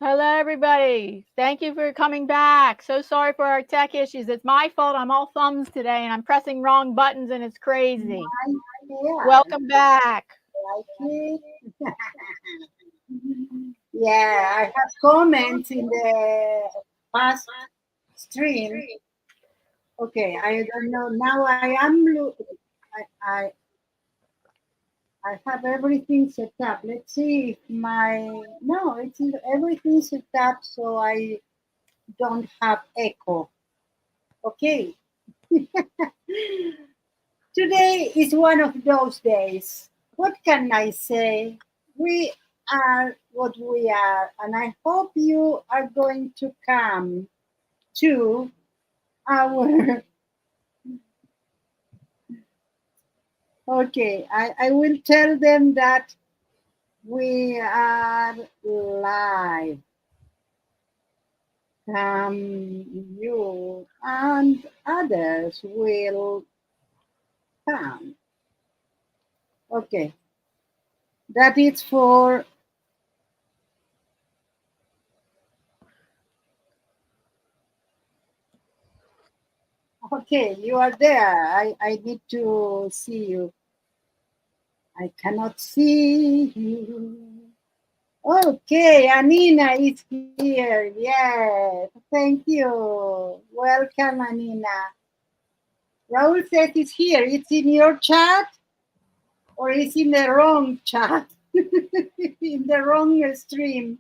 Hello, everybody. Thank you for coming back. So sorry for our tech issues. It's my fault. I'm all thumbs today, and I'm pressing wrong buttons, and it's crazy. Welcome back. Like it. Yeah, I have comments in the past stream. Okay, I don't know. Now I I have everything set up. Let's see if no, it's everything set up so I don't have echo. Okay. Today is one of those days. What can I say? We are what we are, and I hope you are going to come to our. Okay, I will tell them that we are live. You and others will come. Okay, that is for. Okay, you are there. I need to see you. I cannot see you. Okay, Anina is here. Yes, thank you. Welcome, Anina. Raul says it's here. It's in your chat or it's in the wrong chat? In the wrong stream.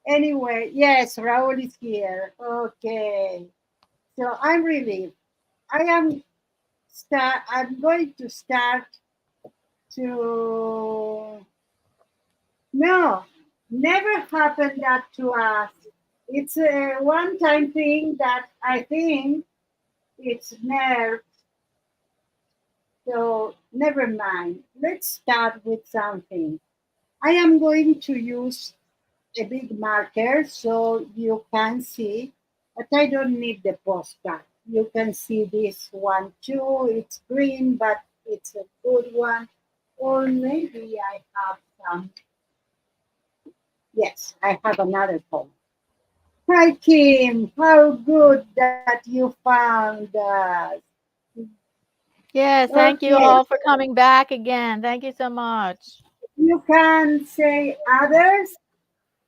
Anyway, yes, Raul is here. Okay. So I'm relieved. I'm going to start to. No, never happened that to us. It's a one-time thing that I think it's nerve. So never mind. Let's start with something. I am going to use a big marker so you can see, but I don't need the postcard. You can see this one too. It's green, but it's a good one. Or maybe I have some. Yes, I have another phone. Hi, Kim. How good that you found us. Yes, thank you Okay. all for coming back again. Thank you so much. You can say others.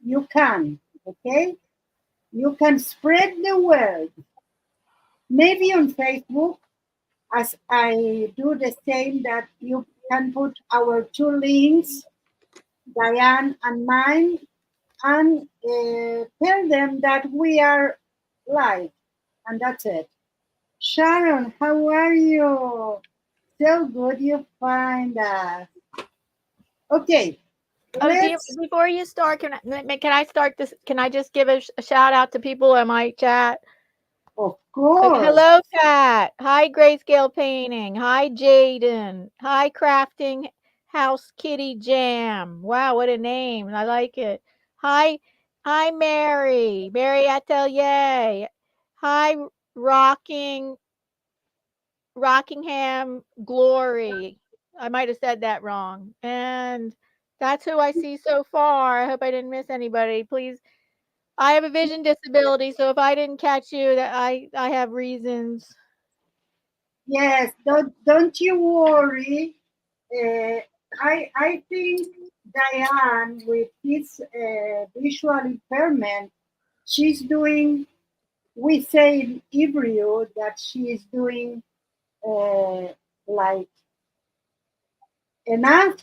You can. Okay. You can spread the word. Maybe on Facebook, as I do the same, that you can put our two links, Diane and mine, and tell them that we are live. And that's it. Sharon, how are you? So good you find us. Okay, Oh, let's. before you start, can I start this? Can I just give a shout out to people in my chat? Of Okay, course. hello, Kat. Hi, Grayscale Painting. Hi, Jaden. Hi, Crafting House Kitty Jam. Wow, what a name. I like it. Hi, Mary. Mary Atelier. Hi, Rocking Rockingham Glory. I might have said that wrong. And that's who I see so far. I hope I didn't miss anybody. Please, I have a vision disability, so if I didn't catch you, that I have reasons. Yes, don't you worry. Uh, I think Diane, with his visual impairment, she's doing. We say in Hebrew that she is doing uh, like enough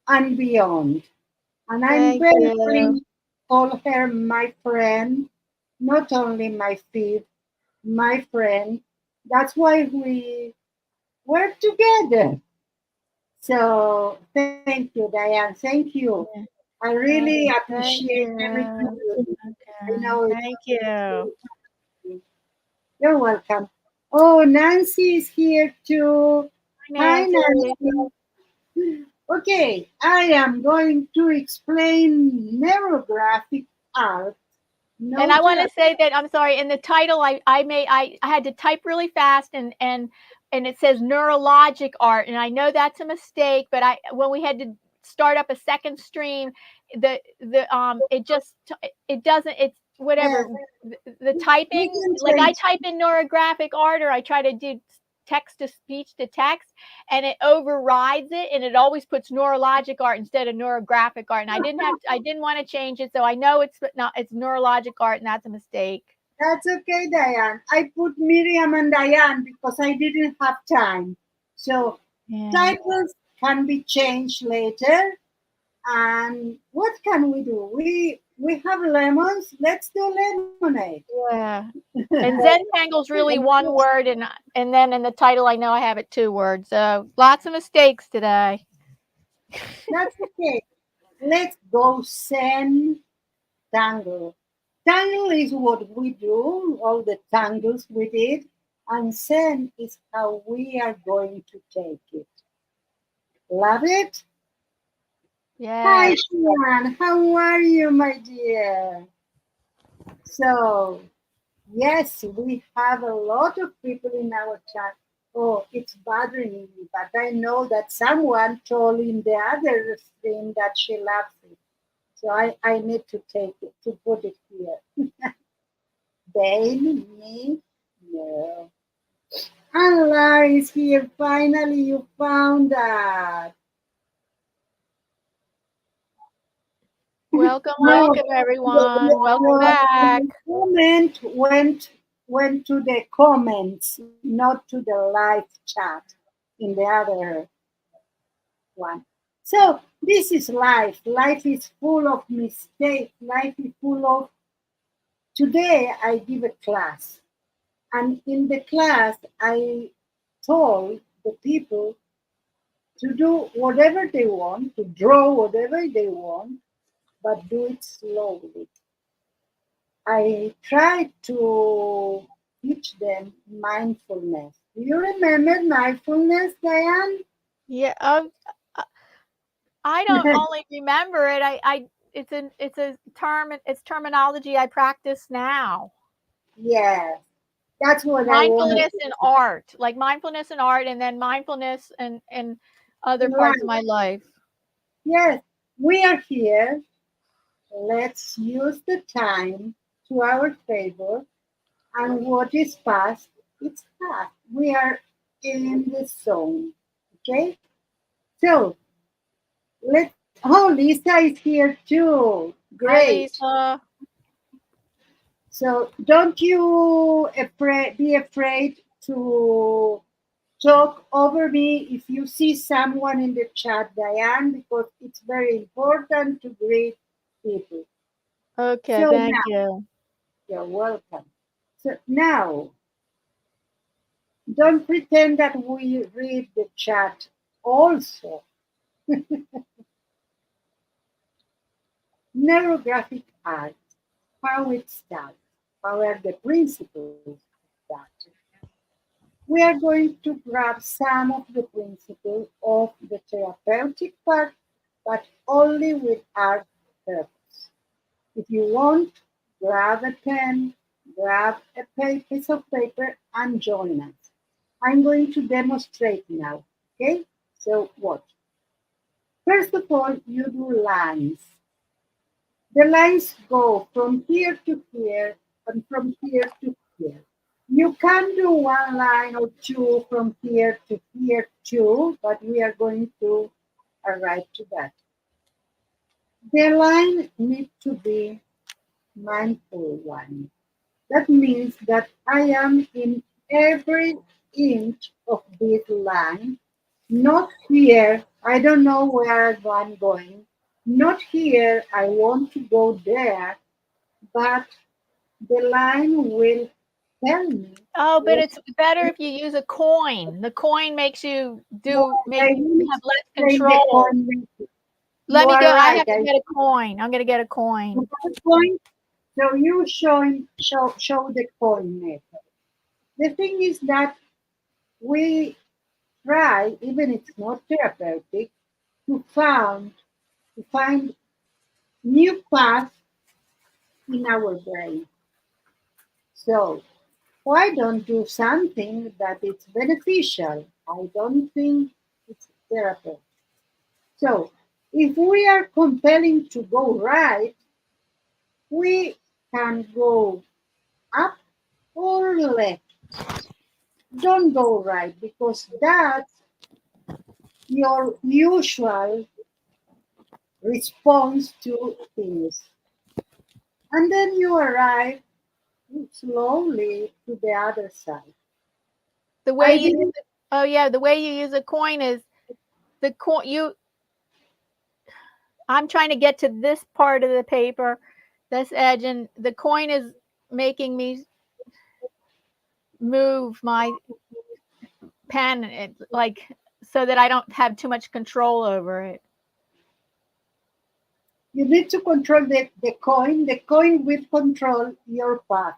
and beyond. And I'm Thank very you. pleased to call her my friend, not only my fifth, my friend. That's why we work together. So thank you, Diane. Thank you. Yeah, I really thank appreciate everything you. you do. I Okay, know thank you. you're welcome. Oh, Nancy is here too. Hi, Hi, Nancy. Nancy. Okay, I am going to explain neurographic art. And I want Noted. to say that I'm sorry. In the title, I had to type really fast, and it says neurologic art, and I know that's a mistake. But when we had to start up a second stream, it just it doesn't, it's whatever, Yes, the we typing, can like I change. type in neurographic art, or I try to do text to speech to text, and it overrides it, and it always puts neurologic art instead of neurographic art, and I didn't want to change it, so I know it's not, it's neurologic art, and that's a mistake. That's okay, Diane. I put Miriam and Diane because I didn't have time. So Yeah. titles can be changed later. And what can we do? We have lemons. Let's do lemonade. Yeah. And Zentangle's really one word, and then in the title I know I have it 2 words. So lots of mistakes today. That's okay. Let's go send tangle. Tangle is what we do, all the tangles we did, and send is how we are going to take it. Love it? Hi, Yes. Sean. How are you, my dear? So, yes, we have a lot of people in our chat. Oh, it's bothering me, but I know that someone told in the other stream that she loves it. So I need to take it, to put it here. Baby, me? No. And Larry is here. Finally, you found that. Welcome, No, welcome everyone. Welcome back. the comment went to the comments, not to the live chat in the other one. So this is life. Life is full of mistakes. Life is full of. Today I give a class, and in the class I told the people to do whatever they want, to draw whatever they want, but do it slowly. I try to teach them mindfulness. Do you remember mindfulness, Diane? Yeah, I don't only remember it. It's a term. It's terminology I practice now. Yes, that's what I wanted Mindfulness to and do. art, like mindfulness and art, and then mindfulness and other parts of Right. my life. Yes, we are here. Let's use the time to our favor. And what is past, it's past. We are in the zone. Okay? So let's. Oh, Lisa is here too. Hi, Great. Lisa. So don't you be afraid to talk over me if you see someone in the chat, Diane, because it's very important to greet people. Okay, So thank now, you. you're welcome. So now, don't pretend that we read the chat also. Neuro-graphic art, how it starts, how are the principles of that. We are going to grab some of the principles of the therapeutic part, but only with art purpose. If you want, grab a pen, grab a piece of paper, and join us. I'm going to demonstrate now. Okay? So watch. First of all, you do lines. The lines go from here to here and from here to here. You can do one line or two from here to here too, but we are going to arrive to that. The line needs to be mindful one. That means that I am in every inch of this line, not here, I don't know where I'm going, not here, I want to go there, but the line will tell me Oh, but what it's better if you use a coin. The coin makes you make I you will have less explain the control. coin method. Let You me go. are I right. have to get a coin. I'm gonna get a You coin. have a coin, so you show the coin method. The thing is that we try, even it's not therapeutic, to find new paths in our brain. So why don't do something that it's beneficial? I don't think it's therapeutic. So If we are compelling to go right, we can go up or left. Don't go right because that's your usual response to things. And then you arrive slowly to the other side. The way I you didn't, oh yeah, the way you use a coin is the coin you I'm trying to get to this part of the paper, this edge, and the coin is making me move my pen like so that I don't have too much control over it. you need to control the coin will control your path.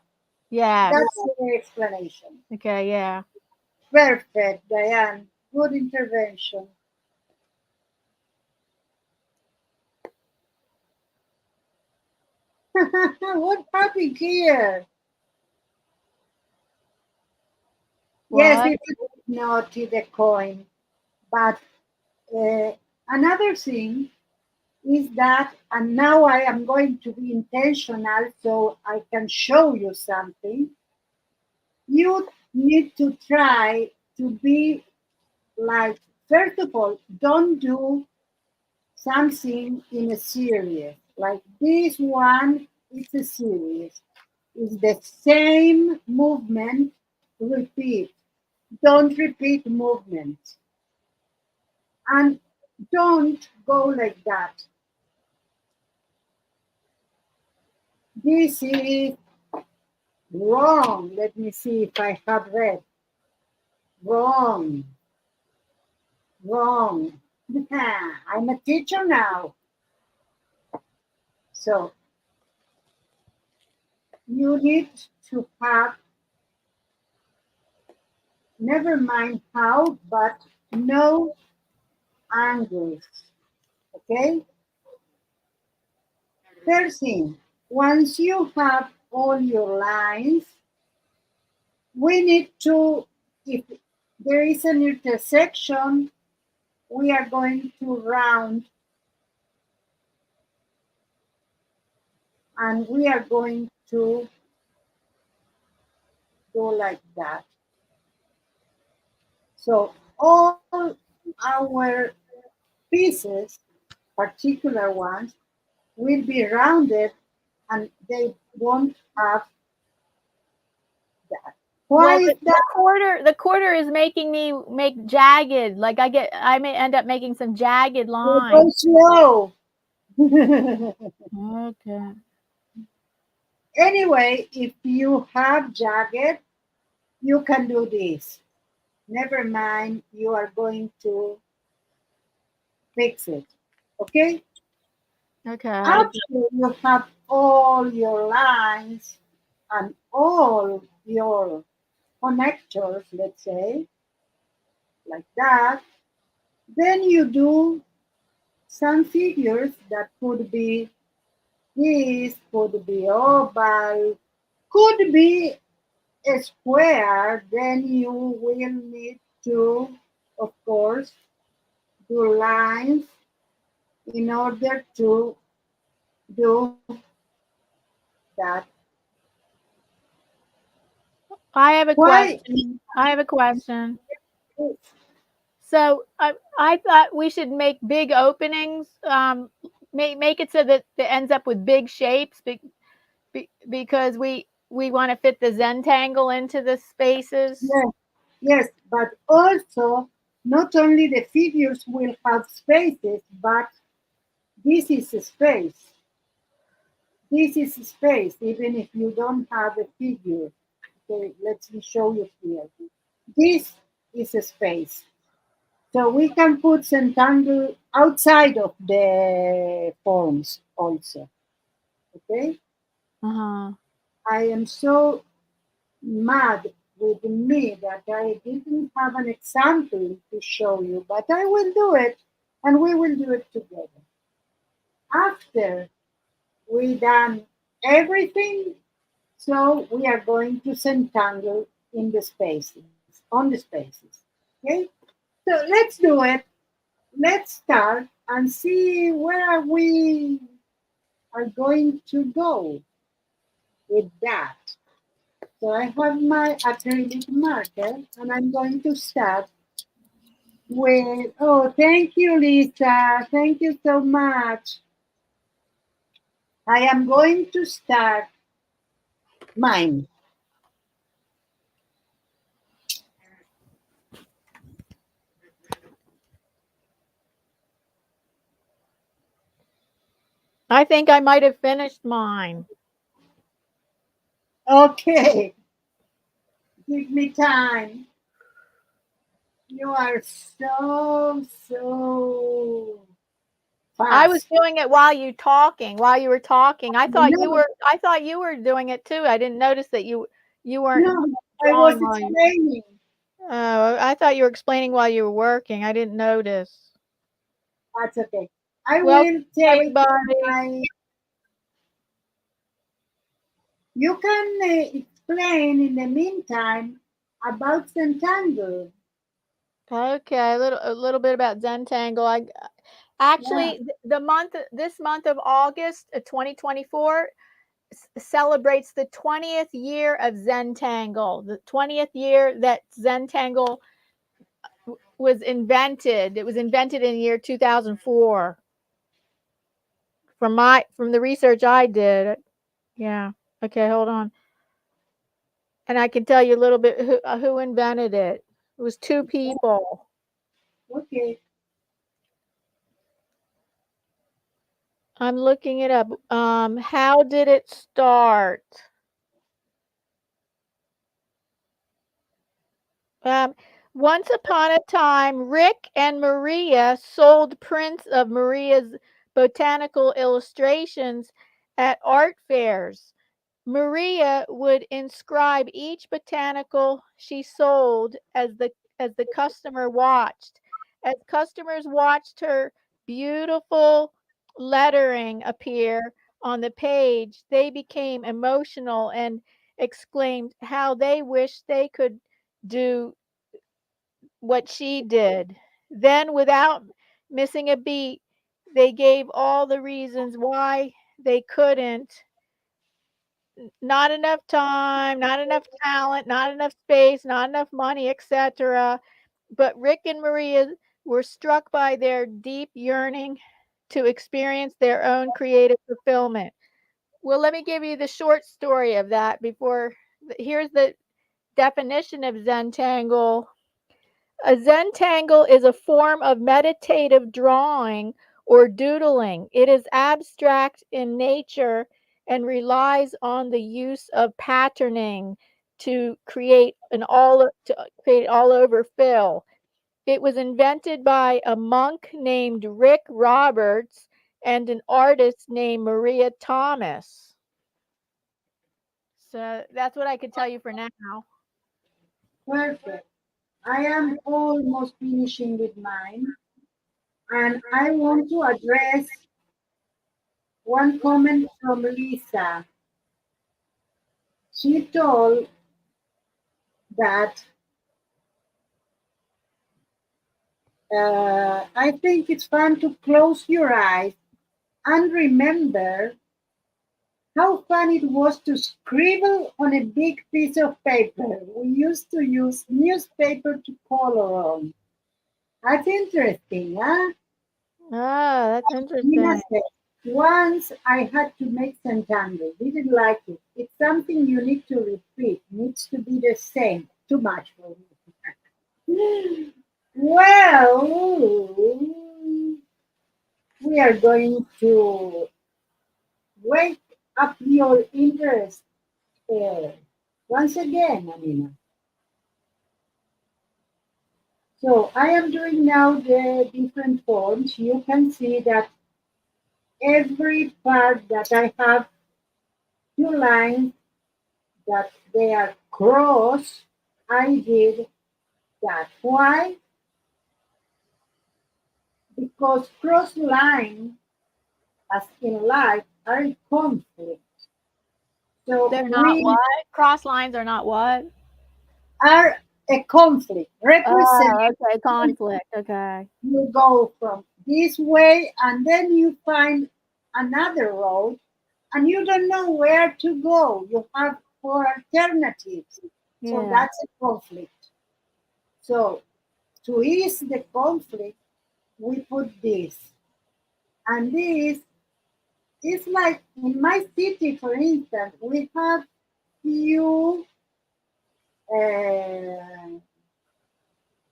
Yes. That's the explanation. Okay, yeah. Perfect, Diane. Good intervention. What happened here? Yes, What? it is not the coin. But another thing is that, and now I am going to be intentional so I can show you something. You need to try to be like, first of all, don't do something in a series. Like this one, it's a series. It's the same movement, repeat. Don't repeat movements. And don't go like that. This is wrong. Let me see if I have read. Wrong. Wrong. I'm a teacher now. So you need to have, never mind how, but no angles. Okay? First thing, once you have all your lines, we need to, if there is an intersection, we are going to round and we are going to go like that. So all our pieces, particular ones, will be rounded and they won't have that. Why Well, is the that? quarter is making me make jagged. Like I may end up making some jagged You go lines. slow. Okay. Anyway, if you have jagged, you can do this. Never mind, you are going to fix it. Okay? Okay. After you have all your lines and all your connectors, let's say, like that, then you do some figures that could be this, could be oval, could be a square. Then you will need to, of course, do lines in order to do that. I have a Why? question. I have a question. So I thought we should make big openings. Make it so that it ends up with big shapes because we want to fit the Zentangle into the spaces. Yes, yes, but also not only the figures will have spaces, but this is a space. This is a space, even if you don't have a figure. Okay, let me show you here. This is a space. So we can put Zentangle outside of the forms also. Okay? Uh-huh. I am so mad with me that I didn't have an example to show you, but I will do it and we will do it together. After we done everything, so we are going to Zentangle in the spaces, on the spaces. Okay? So let's do it. Let's start. and see where we are going to go with that. So I have my acrylic marker and I'm going to start with, oh, thank you, Lisa. Thank you so much. I am going to start mine. I think I might have finished mine. Okay, give me time. You are so I was fast. doing it while you were talking. No, I thought you were doing it too. I didn't notice that you weren't no, I was drawing while you. explaining. Oh, I thought you were explaining while you were working. I didn't notice. That's okay. I Welcome will take everybody. my. You can explain in the meantime about Zentangle. Okay, a little bit about Zentangle. Yeah. Actually this month of August 2024 celebrates the 20th year of Zentangle. The 20th year that Zentangle was invented. It was invented in the year 2004. From the research I did. Yeah. Okay, hold on. And I can tell you a little bit who invented it. It was two people. Okay. I'm looking it up. How did it start? Um, Once upon a time, Rick and Maria sold prints of Maria's botanical illustrations at art fairs. Maria would inscribe each botanical she sold as the customer watched. As customers watched her beautiful lettering appear on the page, they became emotional and exclaimed how they wished they could do what she did. Then, without missing a beat, they gave all the reasons why they couldn't. Not enough time, not enough talent, not enough space, not enough money, etc. But Rick and Maria were struck by their deep yearning to experience their own creative fulfillment. Well, let me give you the short story of that before. Here's the definition of Zentangle. A Zentangle is a form of meditative drawing or doodling. It is abstract in nature and relies on the use of patterning to create all over fill. It was invented by a monk named Rick Roberts and an artist named Maria Thomas. So that's what I could tell you for now. Perfect. I am almost finishing with mine, and I want to address one comment from Lisa. She told that I think it's fun to close your eyes and remember how fun it was to scribble on a big piece of paper. We used to use newspaper to color on. That's interesting, huh? Ah, that's Nina interesting. said, once I had to make Zentangle. Didn't like it. It's something you need to repeat. Needs to be the same. Too much for me. Well, we are going to wake up your interest once again, Amina. So I am doing now the different forms. You can see that every part that I have two lines that they are cross, I did that. Why? Because cross lines, as in life, are in conflict. So They're not we what? Cross lines are not what? are a conflict, represent Oh, okay, conflict, okay. you go from this way, and then you find another road and you don't know where to go. You have four alternatives. So Yeah. that's a conflict. So to ease the conflict, we put this. And this is like in my city, for instance, we have few uh,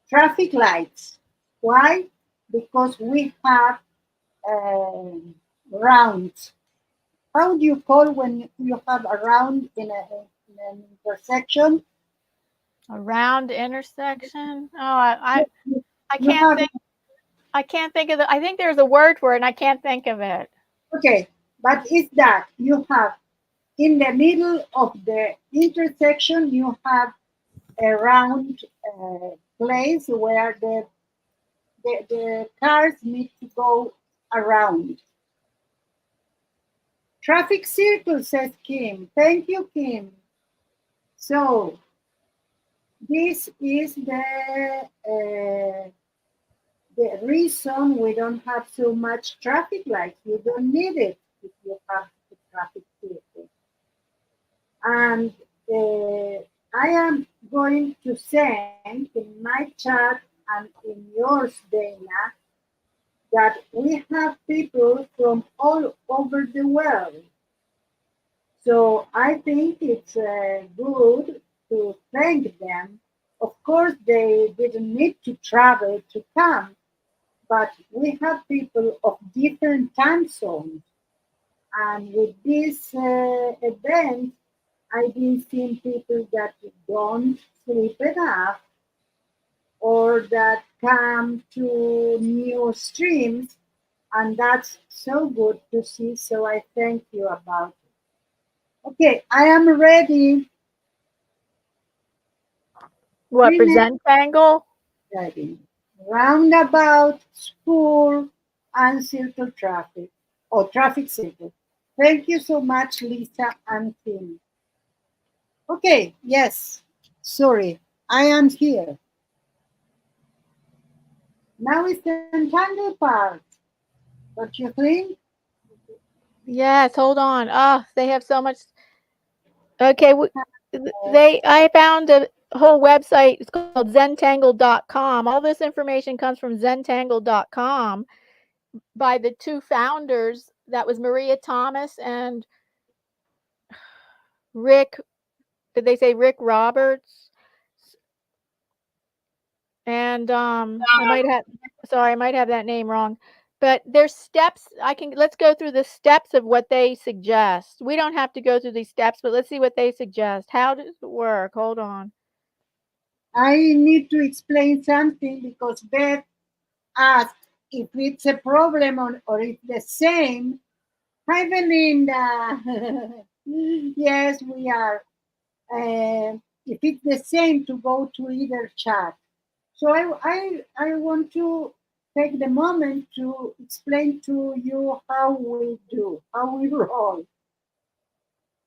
traffic lights. Why? Because we have rounds. How do you call when you have a round in an intersection? A round intersection. Oh, I You can't have, think. I can't think of the. I think there's a word for it, and I can't think of it. okay, but it's that you have in the middle of the intersection, you have a round place where the cars need to go around. Traffic circle, says Kim. Thank you, Kim. So this is the reason we don't have so much traffic lights. You don't need it if you have the traffic circle. And I am going to send in my chat and in yours, Dana, that we have people from all over the world. So I think it's good to thank them. Of course, they didn't need to travel to come, but we have people of different time zones. And with this event, I've been seeing people that don't sleep enough or that come to new streams, and that's so good to see. So I thank you about it. Okay, I am ready. What for Finish Zentangle? studying. Roundabout, school, and circle traffic, or traffic circle. Thank you so much, Lisa and Tim. Okay, yes, sorry, I am here. Now it's the entangle part. Don't you think? Yes. Hold on. Ah, they have so much. Okay. Uh, They. I found a whole website. It's called Zentangle.com. All this information comes from Zentangle.com by the two founders. That was Maria Thomas and Rick. Did they say Rick Roberts? And I might have, sorry, I might have that name wrong. But there's steps. Let's go through the steps of what they suggest. We don't have to go through these steps, but let's see what they suggest. How does it work? Hold on. I need to explain something because Beth asked if it's a problem or it's the same. Hi, Belinda. Yes, we are. If it's the same, to go to either chat. So I want to take the moment to explain to you how we do, how we roll.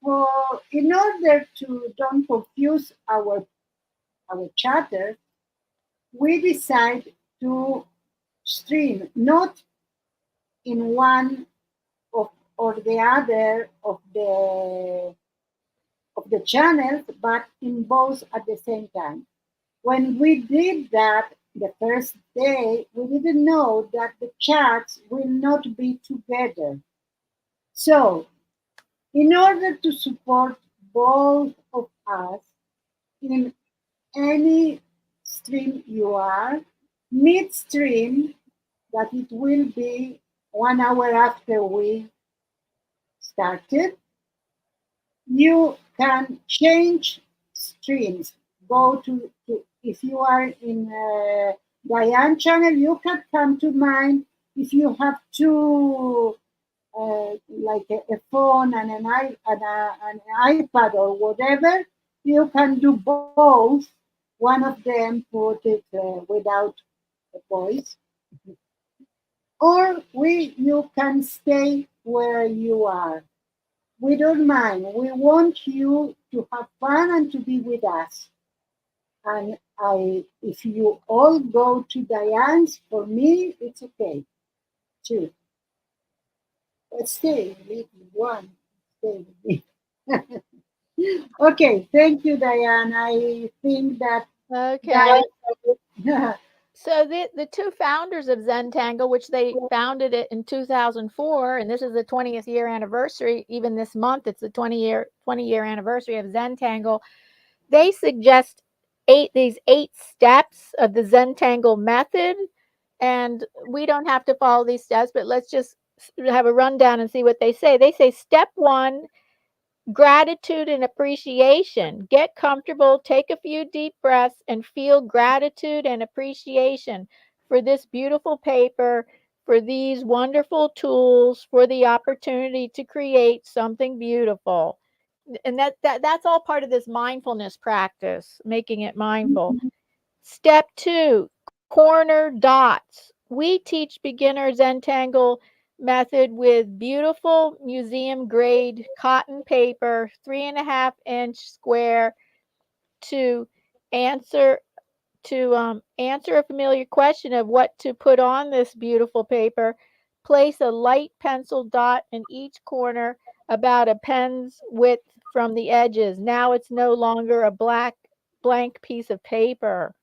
Well, in order to don't confuse our chatter, we decide to stream not in one of or the other of the channels, but in both at the same time. When we did that the first day, we didn't know that the chats will not be together. So, in order to support both of us in any stream you are, midstream, that it will be 1 hour after we started, you can change streams. Go to if you are in Diane channel, you can come to mine. If you have two, like a phone and an iPad or whatever, you can do both. One of them put it without a voice, or you can stay where you are. We don't mind. We want you to have fun and to be with us. And if you all go to Diane's, for me, it's okay. two. But stay with me. One. Stay with me. Okay, thank you, Diane. I think that Okay. that So the two founders of Zentangle, which they founded it in 2004, and this is the 20th year anniversary. Even this month, it's the 20-year anniversary of Zentangle. They suggest these 8 steps of the Zentangle method, and we don't have to follow these steps, but let's just have a rundown and see what they say. They say step 1, gratitude and appreciation. Get comfortable, take a few deep breaths, and feel gratitude and appreciation for this beautiful paper, for these wonderful tools, for the opportunity to create something beautiful. And that's all part of this mindfulness practice, making it mindful. Step 2, corner dots. We teach beginners Zentangle method with beautiful museum grade cotton paper, 3.5-inch square, to answer answer a familiar question of what to put on this beautiful paper. Place a light pencil dot in each corner about a pen's width from the edges. Now it's no longer a blank piece of paper.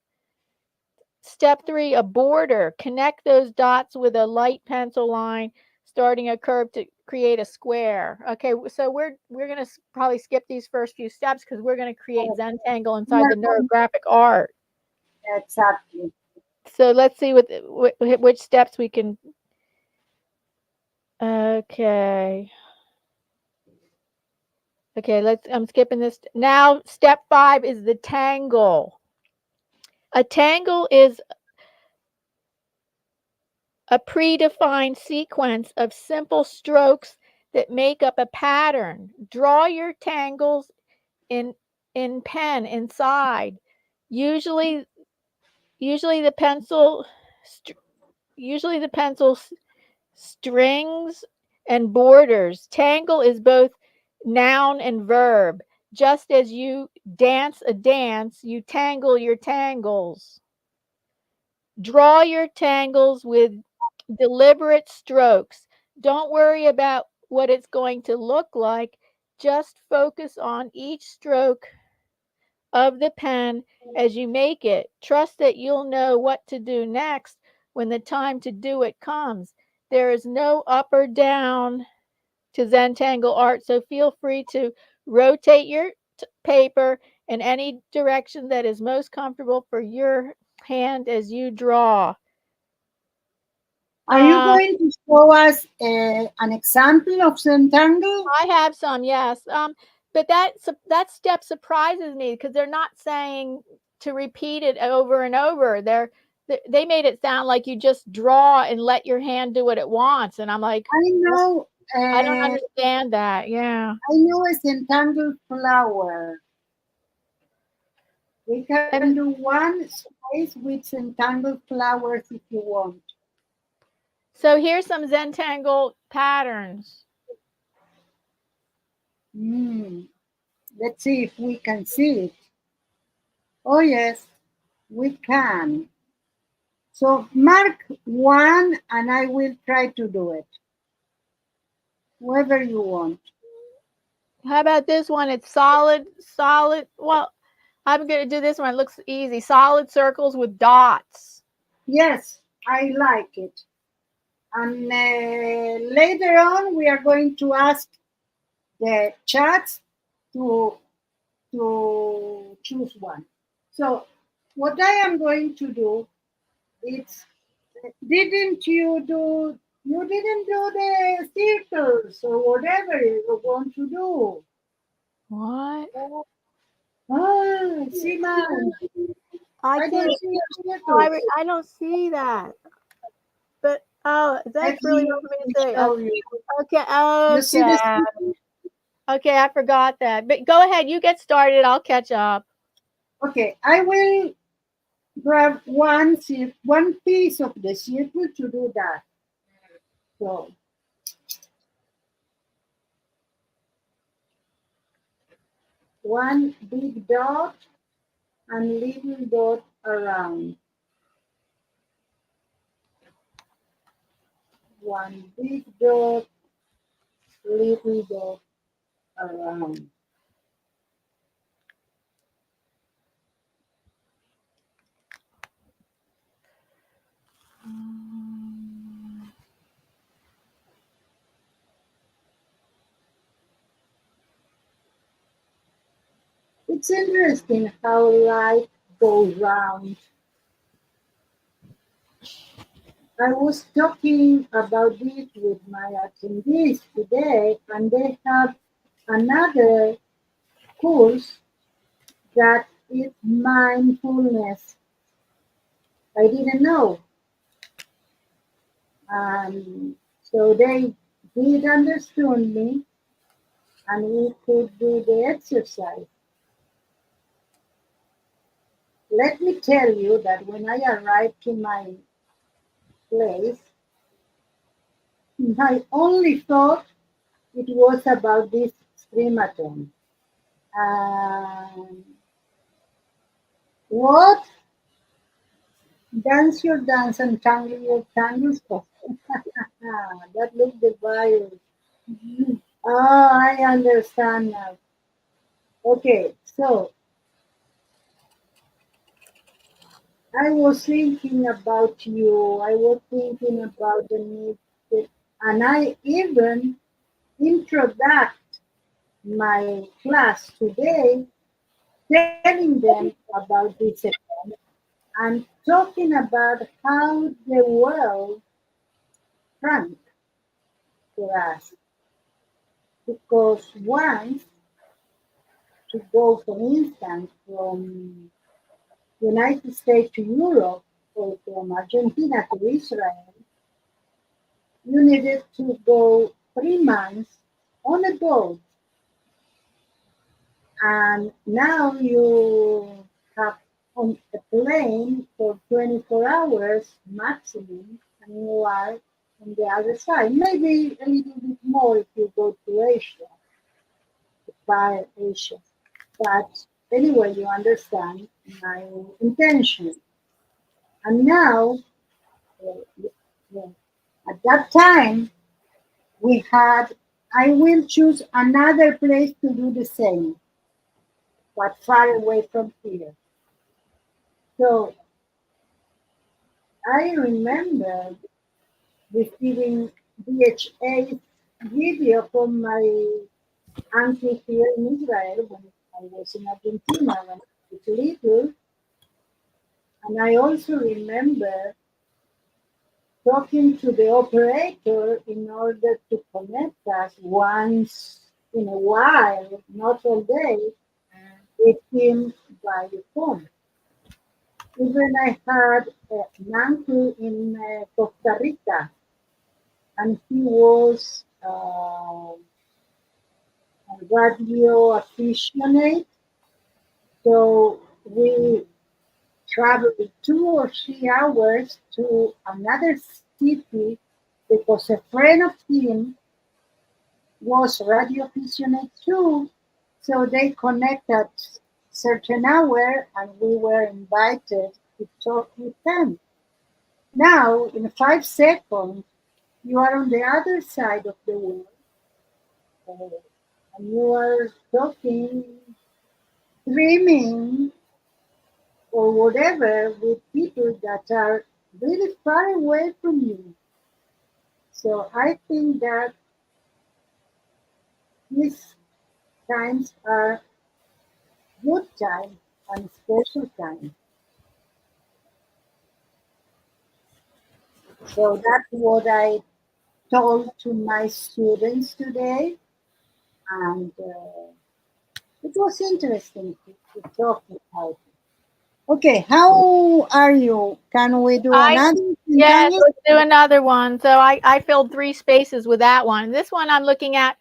Step 3, a border. Connect those dots with a light pencil line, starting a curve to create a square. Okay, so we're going to probably skip these first few steps because we're going to create Zentangle inside the neurographic art. exactly. So let's see which steps we can. Okay. Okay, I'm skipping this. Now, step 5 is the tangle. A tangle is a predefined sequence of simple strokes that make up a pattern. Draw your tangles in pen inside. Usually the pencil strings and borders. Tangle is both noun and verb. Just as you dance a dance, you tangle your tangles. Draw your tangles with deliberate strokes. Don't worry about what it's going to look like. Just focus on each stroke of the pen as you make it. Trust that you'll know what to do next when the time to do it comes. There is no up or down to Zentangle art, so feel free to rotate your paper in any direction that is most comfortable for your hand as you draw. Are you going to show us an example of Zentangle? I have some, yes. But that step surprises me because they're not saying to repeat it over and over. They made it sound like you just draw and let your hand do what it wants, and I'm like, I know. I don't understand that. Yeah. I know a Zentangle flower. We can do one space with Zentangle flowers if you want. So here's some Zentangle patterns. Let's see if we can see it. Oh yes, we can. So mark one and I will try to do it. Whoever you want. How about this one? It's solid. Well, I'm going to do this one. It looks easy. Solid circles with dots. Yes, I like it. And later on, we are going to ask the chats to choose one. So what I am going to do is, you didn't do the circles or whatever you want to do. What? Ah, see, man. I don't see your circles. I don't see that. But Let that's really me hard for me to say. show you. Okay. You see this? Okay, I forgot that. But go ahead, you get started. I'll catch up. Okay, I will grab one piece of the circle to do that. So one big dot and little dot around. one big dot, little dot around. It's interesting how life goes round. I was talking about this with my attendees today, and they have another course that is mindfulness. I didn't know. So they did understand me, and we could do the exercise. Let me tell you that when I arrived to my place, I only thought it was about this scrematon. Um, what? Dance your dance and tangle your tangles. That looked the virus. Oh, I understand now. Okay, so I was thinking about you. I was thinking about the need, and I even introduced my class today, telling them about this event and talking about how the world shrunk for us. Because once to go, for instance, from United States to Europe or from Argentina to Israel, you needed to go 3 months on a boat, and now you have on a plane for 24 hours maximum, and you are on the other side. Maybe a little bit more if you go to Asia, by Asia. But anyway, you understand my intention. And now, uh, uh, at that time, we had, I will choose another place to do the same, but far away from here. So I remember receiving DHA video from my uncle here in Israel when I was in Argentina when I was little. And I also remember talking to the operator in order to connect us once in a while, not all day, with him by the phone. Even I had an uncle in Costa Rica, and he was a radio aficionado. So we traveled 2 or 3 hours to another city because a friend of him was radio aficionado too. So they connected certain hour, and we were invited to talk with them. Now, in 5 seconds, you are on the other side of the world, uh, and you are talking, dreaming, or whatever with people that are really far away from you. So I think that these times are good times and special times. So that's what I told to my students today, and it was interesting to talk about it. Okay, how are you? Can we do I another Yes, Zentangle? let's do another one. So I filled 3 spaces with that one. This one I'm looking at,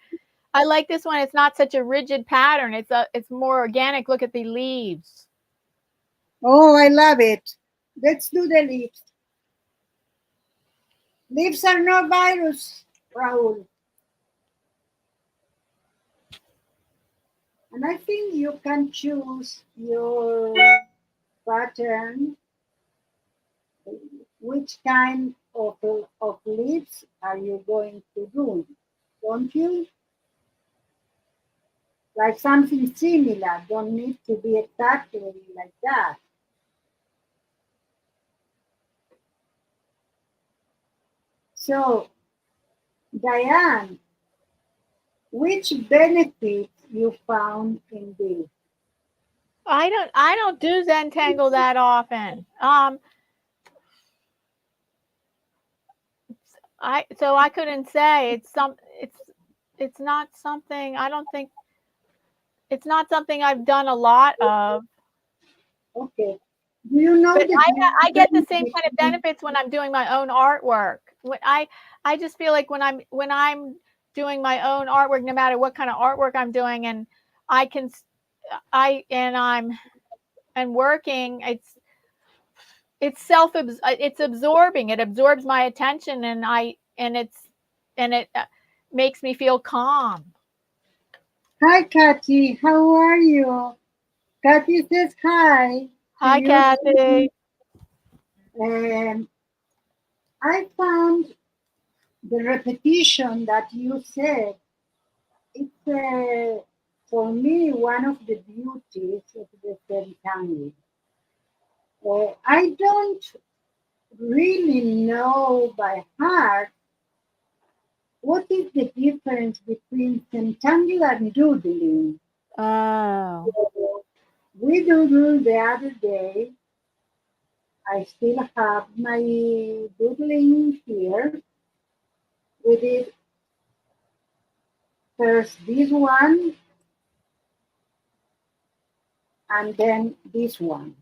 I like this one. It's not such a rigid pattern. It's more organic. Look at the leaves. Oh, I love it. Let's do the leaves. Leaves are no virus, Raul. And I think you can choose your pattern, which kind of leaves are you going to do? Don't you? Like something similar, don't need to be exactly like that. So, Diane, which benefits you found in this? I don't do Zentangle that often. I couldn't say it's not something I don't think it's not something I've done a lot of. Okay. Do you know But the I get the difference same kind of between, benefits when I'm doing my own artwork. I just feel like when I'm doing my own artwork, no matter what kind of artwork I'm doing, and I can I and I'm and working, it's absorbing. It absorbs my attention, and it makes me feel calm. Hi, Kathy, how are you? Kathy says hi to Hi, you. Kathy. Um, I found the repetition that you said, it's for me one of the beauties of the Zentangle. I don't really know by heart what is the difference between Zentangle and doodling. Oh. We doodled the other day. I still have my doodling here. We did first this one and then this one.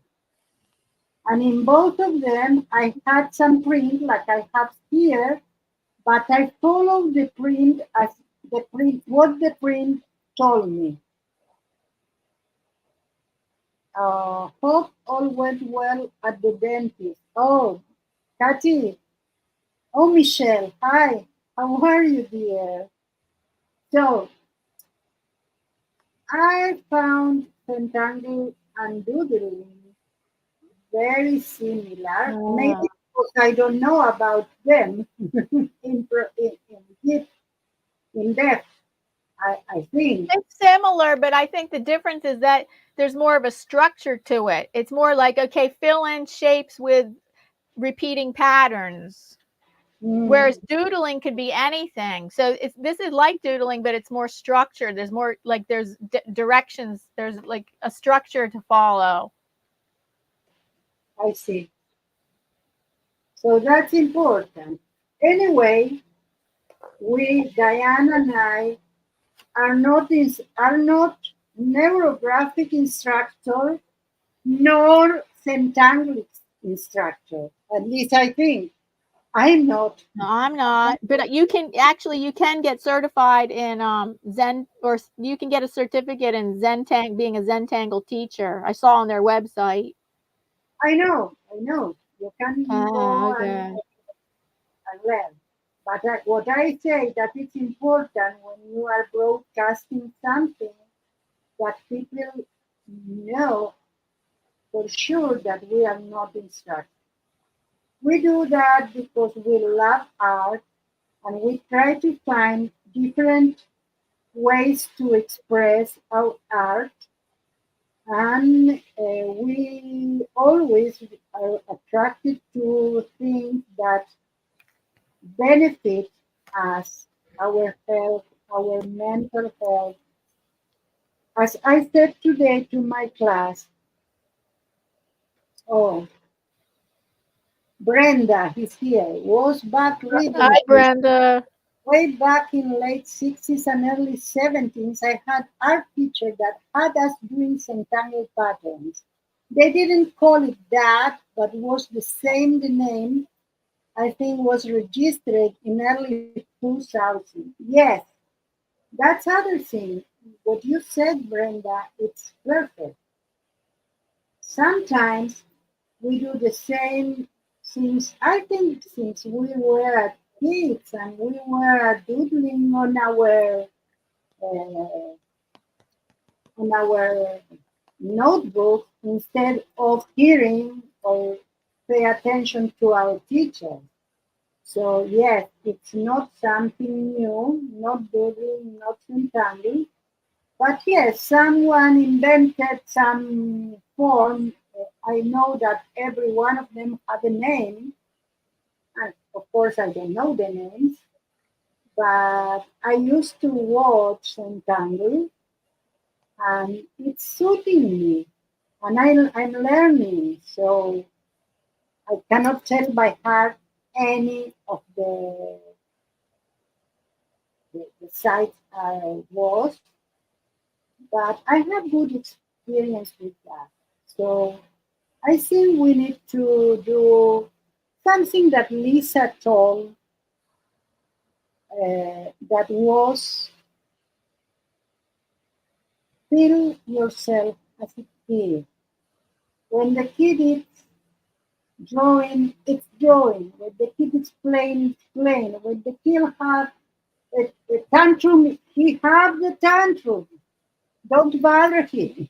And in both of them, I had some print like I have here, but I followed the print as what the print told me. Hope all went well at the dentist. Oh, Katy. Oh, Michelle. Hi. How are you, dear? So, I found Zentangle and doodling very similar. Maybe Oh. because I don't know about them in depth. I think. It's similar, but I think the difference is that there's more of a structure to it. It's more like, okay, fill in shapes with repeating patterns. Mm, Whereas doodling could be anything. So this is like doodling, but it's more structured. There's more like there's directions. There's like a structure to follow. I see. So that's important. Anyway, Diane and I, are not neurographic instructor nor Zentangle instructor. At least I think I'm not. No, I'm not. But you can get certified in Zen, or you can get a certificate in being a Zentangle teacher. I saw on their website. I know. You can Oh, go okay. and learn. But what I say that it's important when you are broadcasting something that people know for sure that we are not instructors. We do that because we love art and we try to find different ways to express our art. And we always are attracted to things that benefit us, our health, our mental health. As I said today to my class, oh, Brenda is here, was back reading Hi, this. Brenda. Way back in late 60s and early 70s, I had art teacher that had us doing Zentangle patterns. They didn't call it that, but was the same the name I think was registered in early 2000. Yes, that's other thing. What you said, Brenda, it's perfect. Sometimes we do the same since I think since we were kids and we were doodling uh, on our notebook instead of hearing or pay attention to our teacher. So yes, it's not something new, not doodling, not Zentangle, but yes, someone invented some form. I know that every one of them had a name, and of course I don't know the names, but I used to watch Zentangle, and it's suiting me, and I'm learning. So I cannot tell by heart any of the sites I was, but I have good experience with that. So I think we need to do something that Lisa told, that was feel yourself as a kid. When the kid is drawing, it's drawing. When the kid is playing, it's playing. When the kid has a tantrum, he have the tantrum. Don't bother him.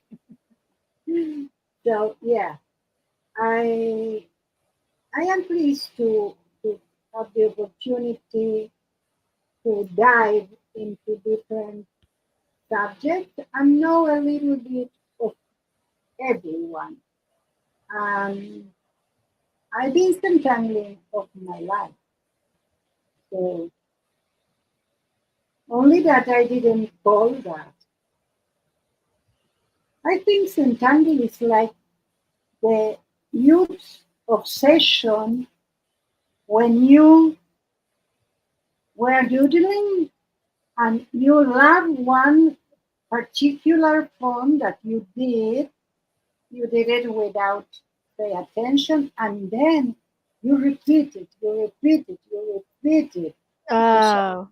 So yeah, I I am pleased to have the opportunity to dive into different subjects and know a little bit of everyone. Um, I've been Centangling of my life, so only that I didn't call that. I think Centangle is like the youth obsession when you were doodling and you love one particular form that you did it without pay attention, and then you repeat it, you repeat it, you repeat it. It's Oh,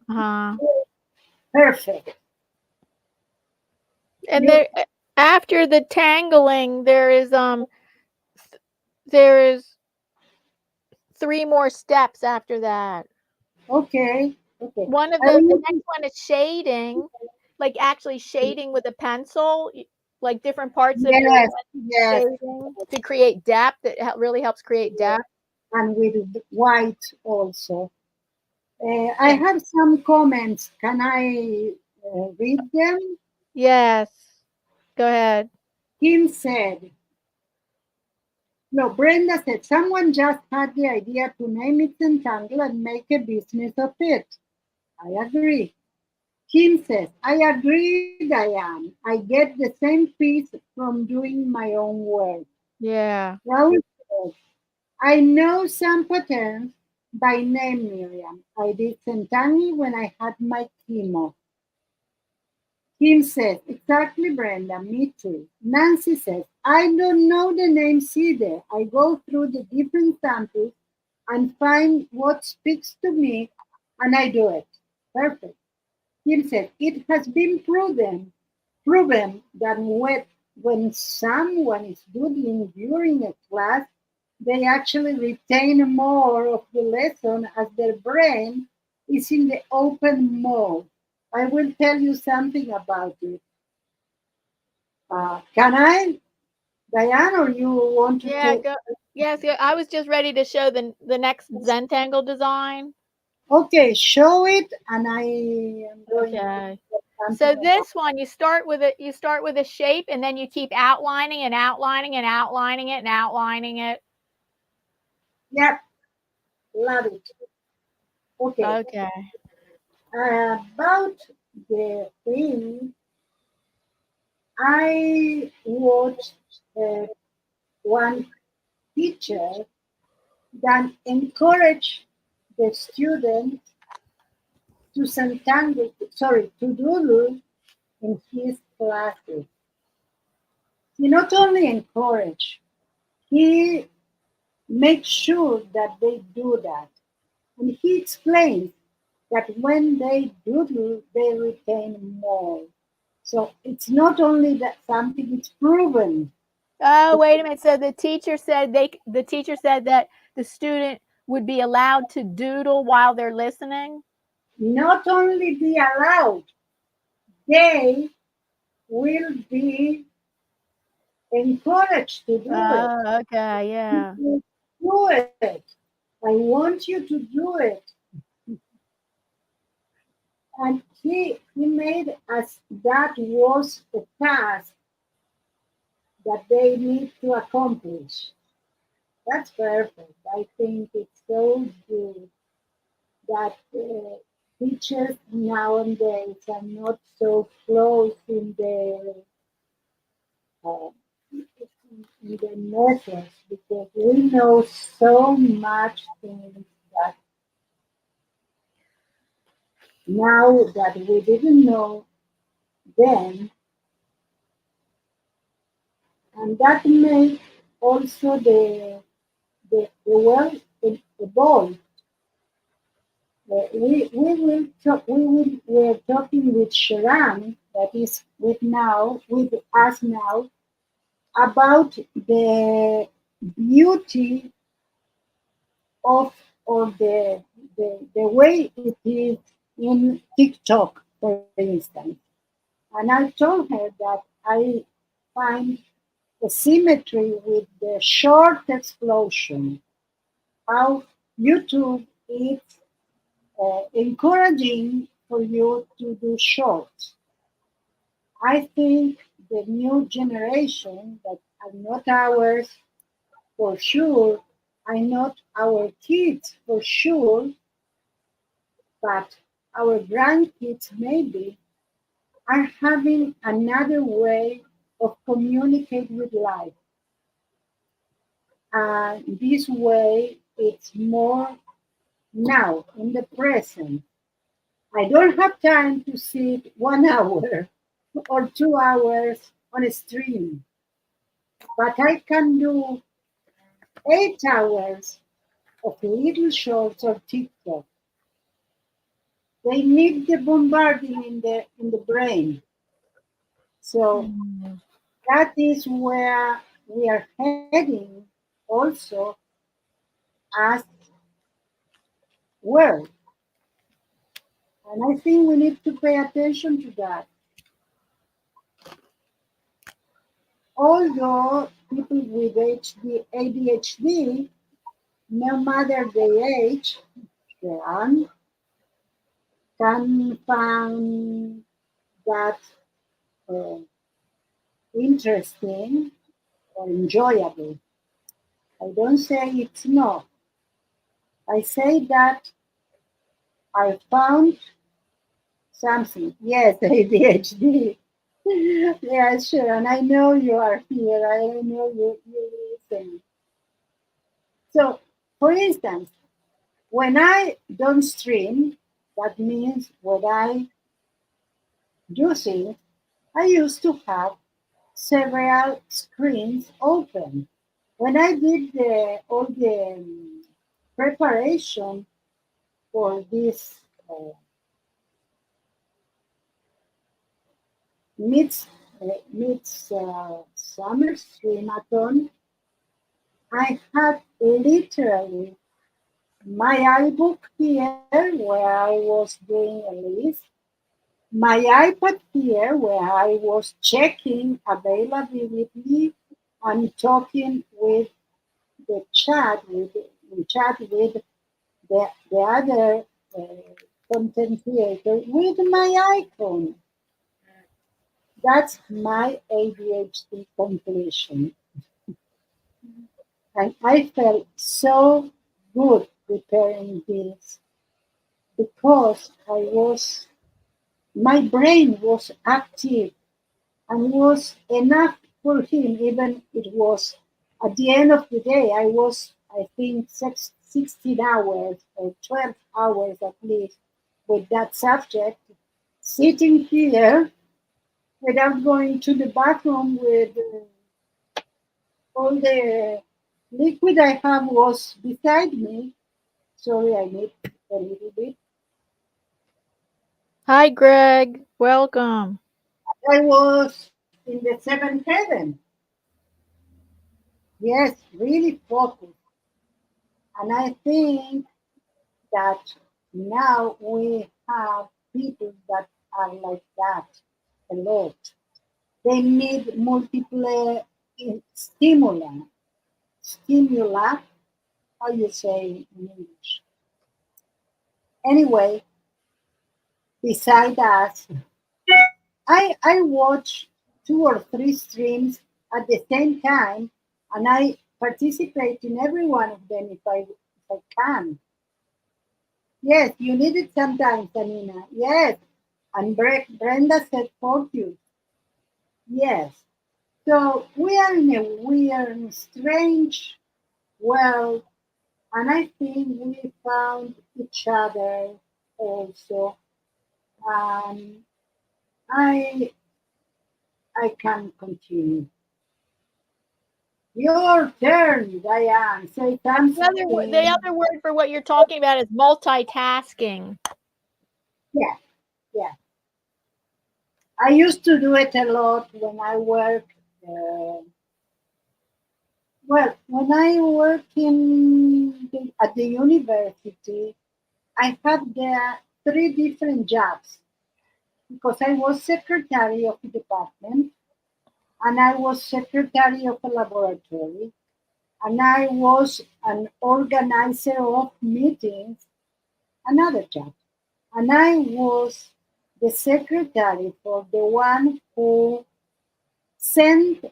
perfect. and You there after the tangling, there is 3 more steps after that. okay? Okay. One of I the will. next one is shading, like actually shading with a pencil, like different parts of your Yes, pencil yes, shading to create depth. It really helps create yes. depth. And with white also. I Yeah. have some comments. Can I read them? Yes. Go ahead. Kim said, no, Brenda said, someone just had the idea to name it Entangle and make a business of it. I agree. Kim says, I agree, Diane. I get the same peace from doing my own work. Yeah. Raul says, I know some patterns by name, Miriam. I did Centangle when I had my chemo. Kim says, exactly, Brenda, me too. Nancy says, I don't know the names either. I go through the different samples and find what speaks to me and I do it. Perfect. Kim said, it has been proven that when someone is doodling during a class, they actually retain more of the lesson as their brain is in the open mode. I will tell you something about it. Can I, Diane, or you want to Yeah, take? go yes, yeah, I was just ready to show the next Zentangle design. Okay, show it, and I am going to Okay. say something So about. this one you start with a shape and then you keep outlining and outlining and outlining it and outlining it. Yep, love it. Okay, Okay. about the thing, I watched one teacher that encouraged the student to to doodle in his classes. He not only encouraged, he makes sure that they do that. And he explains that when they doodle, they retain more. So it's not only that something, it's proven. Oh, wait a minute. So the teacher said that the student would be allowed to doodle while they're listening? Not only be allowed, they will be encouraged to do it. Oh, okay, yeah. Do it. I want you to do it. And he made as that was a task that they need to accomplish. That's perfect. I think it's so good that teachers nowadays are not so close uh, in the methods because we know so much things that now that we didn't know then, and that makes also the world evolve. We're talking with Sharon, that is with us now, about the beauty of or the way it is in TikTok, for instance. And I told her that I find a symmetry with the short explosion, how YouTube is encouraging for you to do shorts. I think the new generation that are not ours for sure, are not our kids for sure, but our grandkids maybe are having another way of communicate with life. And this way it's more now in the present. I don't have time to sit 1 hour or 2 hours on a stream, but I can do 8 hours of little shorts or TikTok. They need the bombarding in the brain. So Mm. that is where we are heading also as world. And I think we need to pay attention to that. Although people with ADHD, no matter the age, can find that uh, interesting or enjoyable. I don't say it's not. I say that I found something. Yes, ADHD. Yeah, sure. And I know you are here. I know you listen. So, for instance, when I don't stream, that means when I do things, I used to have several screens open. When I did all the preparation for this mid mid summer streamathon, I had literally my iBook here where I was doing a list, my iPad here where I was checking availability and talking with the chat with the other content creator with my icon. That's my ADHD completion. And I felt so good preparing this because my brain was active and was enough for him, even it was at the end of the day, I think, 16 hours or 12 hours at least with that subject, sitting here without going to the bathroom with all the liquid I have was beside me. Sorry, I need a little bit. Hi, Greg. Welcome. I was in the seventh heaven. Yes, really focused. And I think that now we have people that are like that a lot. They need multiple stimuli how you say in English. Anyway, beside that, I watch 2 or 3 streams at the same time, and I participate in every one of them if I can. Yes, you need it sometimes, Anina. Yes, and Brenda said focus. Yes. So we are in a weird, strange world, and I think we found each other also. Um, I I can continue. Your turn, Diane. Say The something. other word for what you're talking about is multitasking. Yeah, yeah. I used to do it a lot when I worked. Well, when I worked at the university, I had there 3 different jobs because I was secretary of the department, and I was secretary of a laboratory, and I was an organizer of meetings, another job. And I was the secretary for the one who sent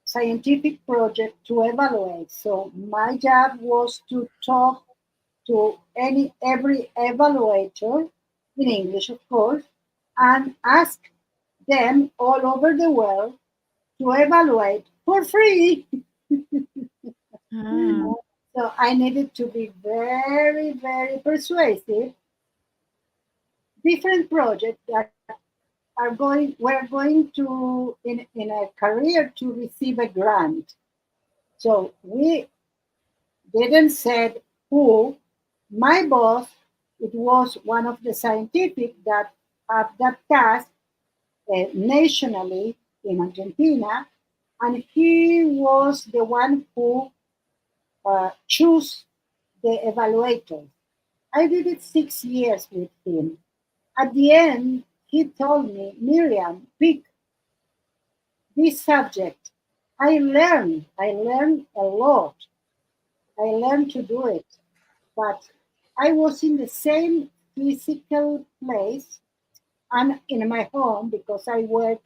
scientific project to evaluate. So my job was to talk to every evaluator in English, of course, and ask them all over the world to evaluate for free. Ah. So I needed to be very, very persuasive. Different projects that were going to in a career to receive a grant. So we didn't said who. My boss, it was one of the scientific that have that task nationally in Argentina, and he was the one who chose the evaluators. I did it 6 years with him. At the end, he told me, Miriam, pick this subject. I learned a lot. I learned to do it, but I was in the same physical place and in my home because I work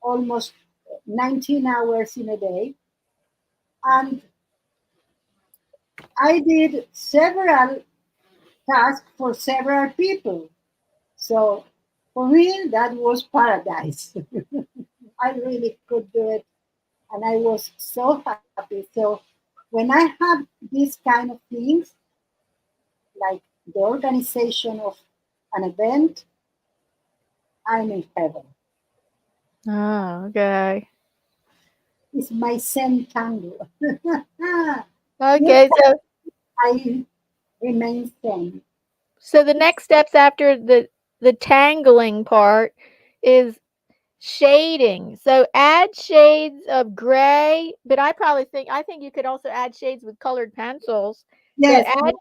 almost 19 hours in a day. And I did several tasks for several people. So for me, that was paradise. I really could do it, and I was so happy. So when I have these kind of things, like the organization of an event, I'm in heaven. Oh, okay. It's my Zentangle. You Okay, I remain sane. so the next steps after the tangling part is shading. So add shades of gray, but I think you could also add shades with colored pencils. But Yes,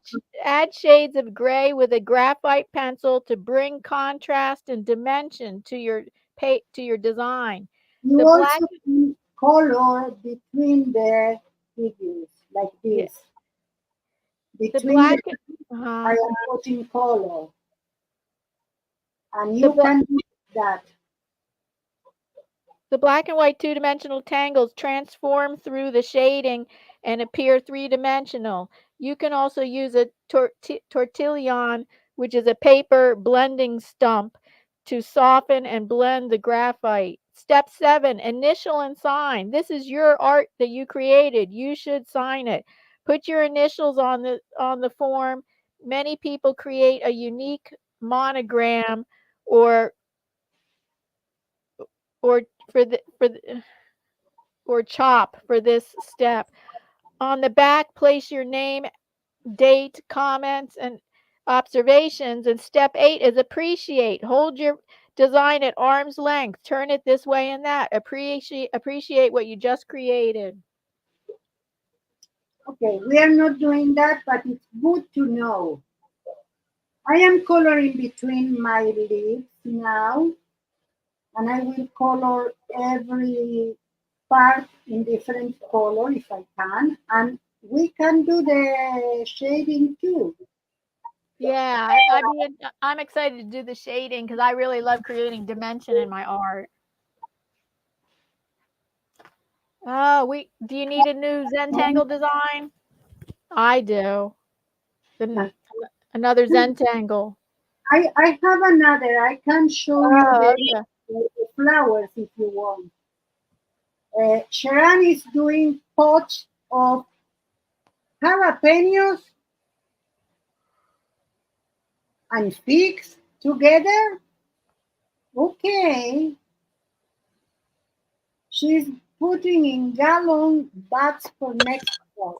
add shades of gray with a graphite pencil to bring contrast and dimension to your design. you The black also put color between the figures, like yeah, this. the Between black the I uh, am putting color, and the you bla- can do that. The black and white two-dimensional tangles transform through the shading and appear three-dimensional. You can also use a tortillon, which is a paper blending stump, to soften and blend the graphite. Step 7, initial and sign. This is your art that you created. You should sign it. Put your initials on the form. Many people create a unique monogram or or for the or chop for this step. On the back, place your name, date, comments, and observations. And step 8 is appreciate. Hold your design at arm's length. Turn it this way and that. Appreciate what you just created. Okay, we are not doing that, but it's good to know. I am coloring between my leaves now, and I will color every part in different color if I can. And we can do the shading too. Yeah, I'm excited to do the shading because I really love creating dimension in my art. Oh, do you need a new Zentangle design? I do. Another Zentangle. I have another. I can show you Oh, okay. the flowers if you want. Sharon is doing pots of jalapenos and figs together. Okay. She's putting in gallon bags for next crop.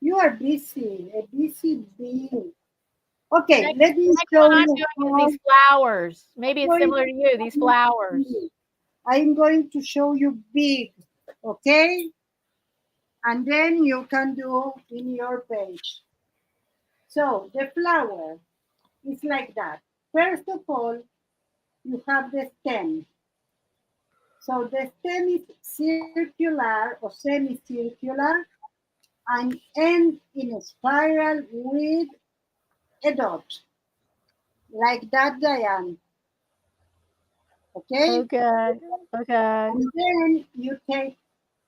You are busy, a busy bee. Okay, Next, let me next show one I'm you doing is how these flowers. Maybe it's going similar to you, these flowers. to I'm going to show you big, okay? And then you can do in your page. So the flower is like that. First of all, you have the stem. So the stem is circular or semicircular and end in a spiral with a dot, like that, Diane. Okay? Okay. Okay. And then you take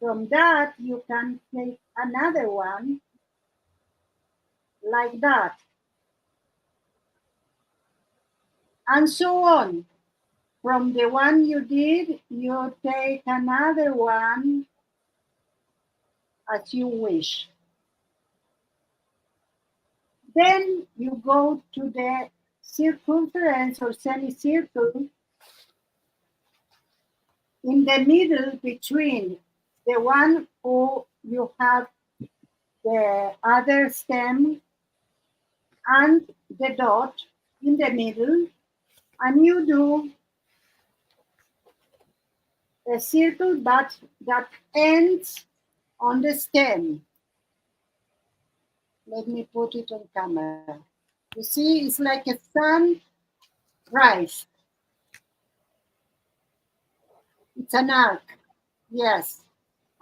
from that, you can take another one like that, and so on. From the one you did, you take another one as you wish. Then you go to the circumference or semicircle in the middle between the one who you have the other stem and the dot in the middle, and you do a circle that ends on the stem. Let me put it on camera. You see, it's like a sunrise. It's an arc, yes.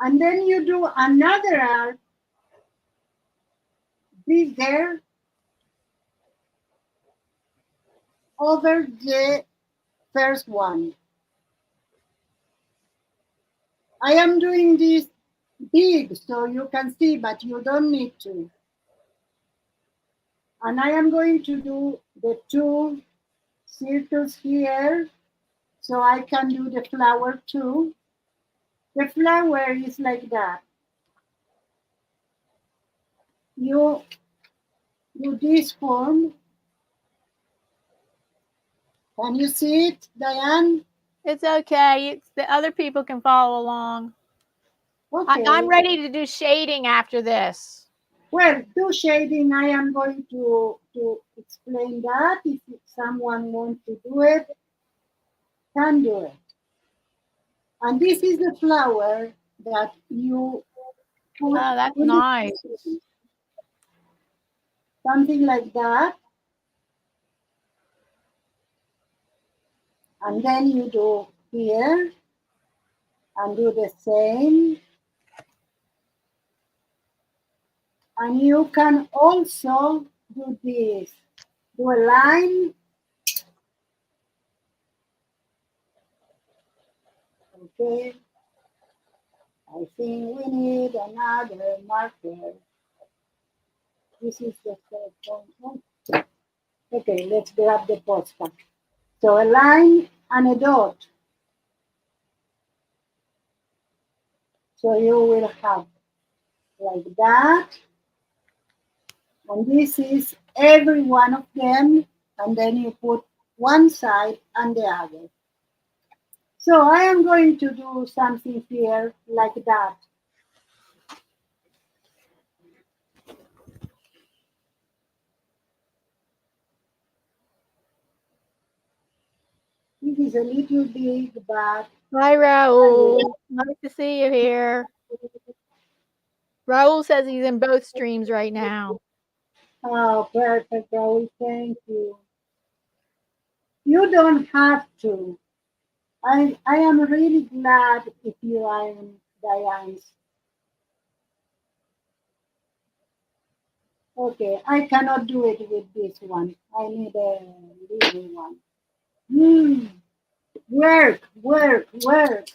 And then you do another arc bigger over the first one. I am doing this big so you can see, but you don't need to. And I am going to do the two circles here so I can do the flower too. The flower is like that. You do this form. Can you see it, Diane? It's okay. The other people can follow along. Okay. I'm ready to do shading after this. Well, do shading. I am going to explain that. If someone wants to do it, can do it. And this is the flower that you put Oh, that's in the nice. something like that. And then you do here and do the same. And you can also do this. Do a line. Okay. I think we need another marker. This is the third one. Okay, let's grab the posta. So a line and a dot. So you will have like that. And this is every one of them. And then you put one side and the other. So I am going to do something here like that. This is a little big, but Hi, Raul. Nice to see you here. Raul says he's in both streams right now. oh, perfect, Raul. Thank you. You don't have to. I am really glad if you are in Diane's Okay, I cannot do it with this one. I need a little one. Hmm. Work, work, work.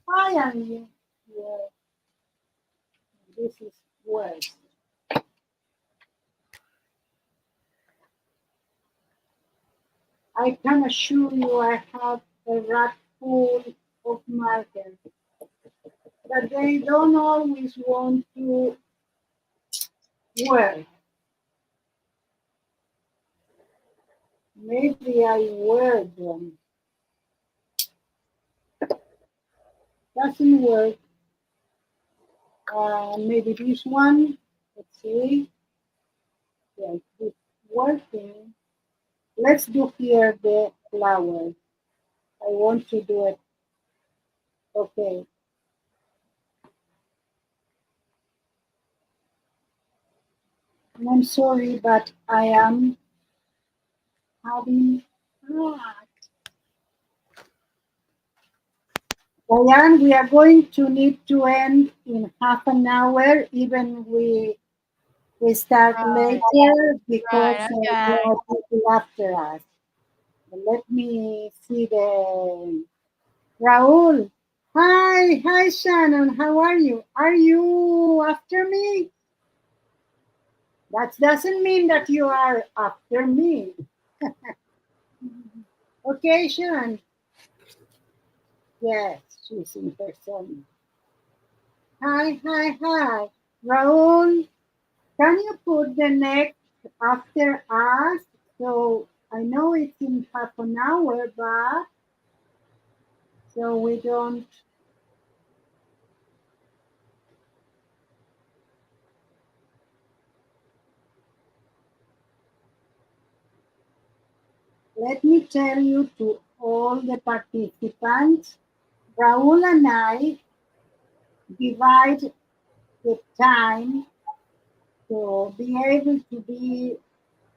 Why am you? Work. This is work. I can assure you I have a rack full of markers, but they don't always want to work. Maybe I wear them. Doesn't work. Maybe this one. Let's see. Yes, it's working. Let's do here the flowers. I want to do it. Okay. And I'm sorry, but I am having. Diane, we are going to need to end in half an hour, even we start Right. later because Right. there Okay. are people after us. Let me see the Raul. Hi, hi Shannon, how are you? Are you after me? That doesn't mean that you are after me. Okay, Shannon. Yes, she's in person. Hi, hi, hi. Raul, can you put the next after us? So I know it's in half an hour, but so we don't. Let me tell you to all the participants, Raul and I divide the time to be able to be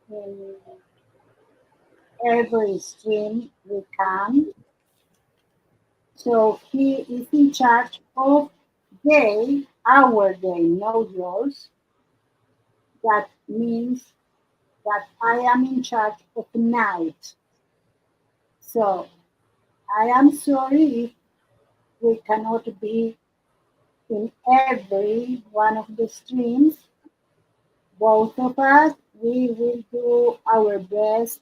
in every stream we can. So he is in charge of our day, not yours. That means that I am in charge of night. So I am sorry if we cannot be in every one of the streams. Both of us, we will do our best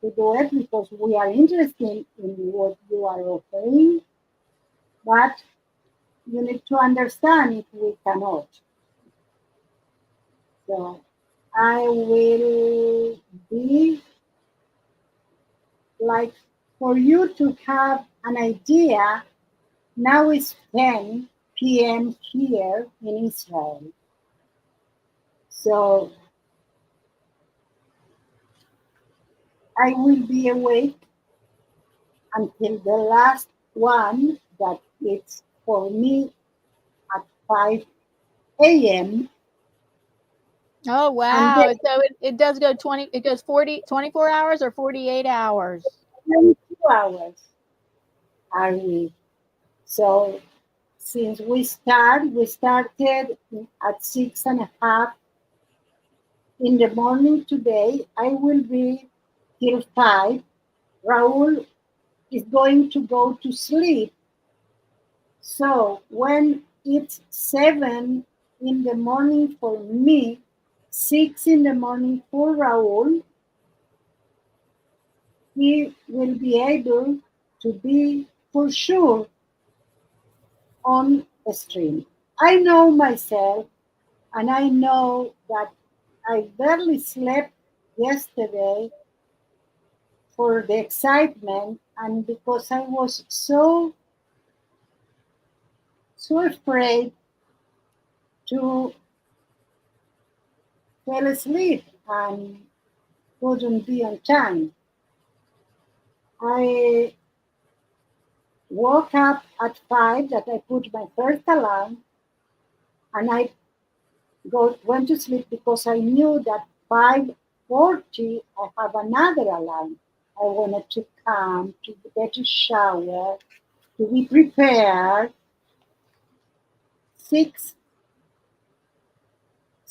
to do it because we are interested in what you are offering. But you need to understand if we cannot. So I will be like for you to have an idea. Now it's 10 p.m. here in Israel. So I will be awake until the last one that it's for me at 5 a.m. Oh, And then wow. So it does go 20, it goes 24 hours or 48 hours. 2 hours are we. So since we started at 6:30 in the morning today. I will be till 5. Raul is going to go to sleep. So when it's 7 in the morning for me, 6 in the morning for Raul, he will be able to be for sure on a stream. I know myself and I know that I barely slept yesterday for the excitement and because I was so afraid to fall asleep and couldn't be on time. I woke up at 5 that I put my first alarm and I went to sleep because I knew that 5:40 I have another alarm. I wanted to come, to get a shower, to be prepared. 6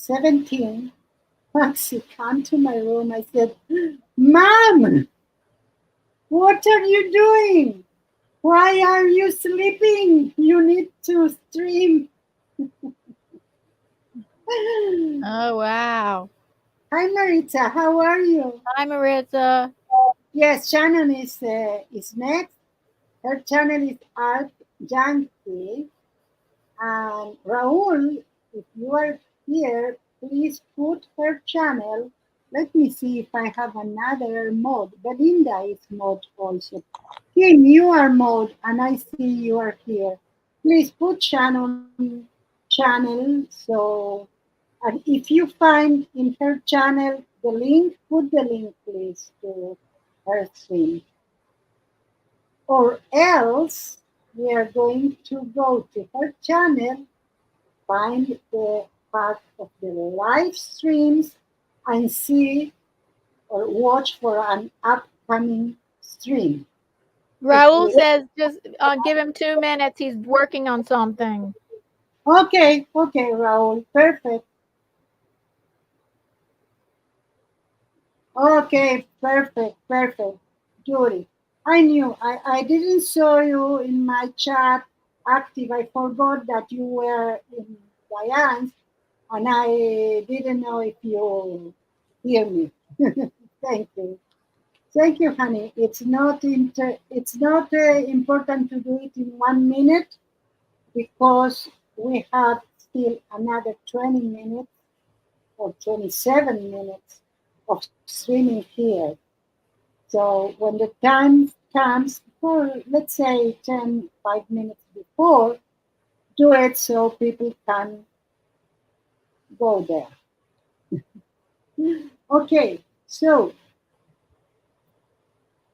17, Maxie came to my room. I said, Mom, what are you doing? Why are you sleeping? You need to stream. Oh, wow. Hi, Maritza. How are you? Hi, Maritza. Yes, Shannon is next. Her channel is Art Yankee. And Raul, if you are here, please put her channel. Let me see if I have another mod. Belinda is mod also. Kim, you are mod, and I see you are here. Please put Shannon channel. So, and if you find in her channel the link, put the link, please, to her stream. Or else, we are going to go to her channel, find the part of the live streams, and see or watch for an upcoming stream. Raul says just give him 2 minutes. He's working on something. Okay, okay, Raul, perfect. Okay, perfect, perfect. Judy, I knew I didn't saw you in my chat active. I forgot that you were in Diane's, and I didn't know if you hear me. Thank you. Thank you, honey. It's not important to do it in 1 minute because we have still another 20 minutes or 27 minutes of streaming here. So when the time comes, for let's say 5 minutes before, do it so people can go there. Okay, so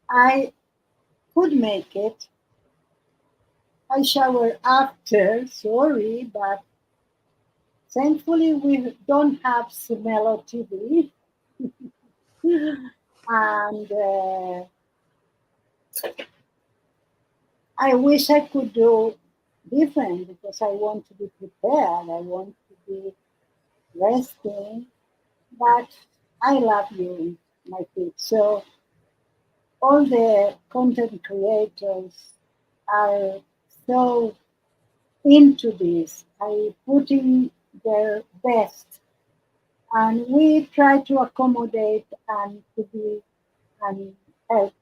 I could make it. I shower after, sorry, but thankfully we don't have Smello TV. And I wish I could do different because I want to be prepared. I want to be resting, but I love you, my kids. So all the content creators are so into this, I putting their best, and we try to accommodate and to be and help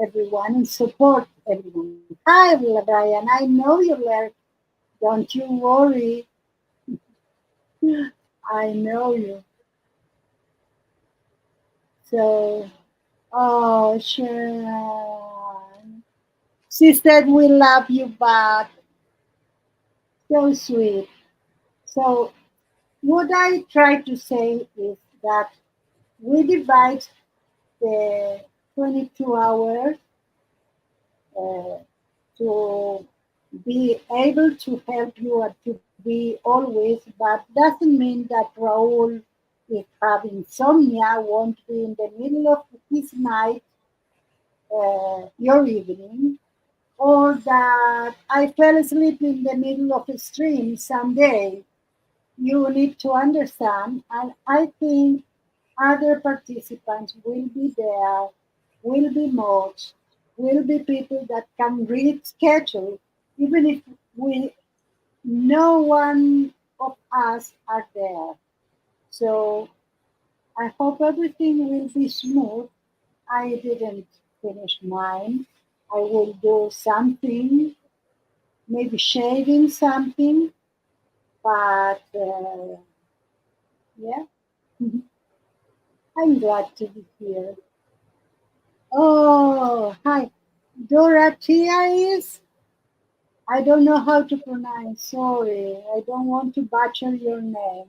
everyone and support everyone. Hi, Brian. I know you there. Don't you worry. I know you. So, oh, Sharon. She said we love you back. So sweet. So, what I try to say is that we divide the 22 hours uh, to be able to help you and to be always, but doesn't mean that Raul, if have insomnia, won't be in the middle of his night, your evening, or that I fell asleep in the middle of a stream someday. You need to understand, and I think other participants will be there, will be mods, will be people that can read schedule, even if we no one of us are there. So I hope everything will be smooth. I didn't finish mine. I will do something, maybe shading something, but yeah, I'm glad to be here. Oh, hi. Dorothea is? I don't know how to pronounce. Sorry. I don't want to butcher your name.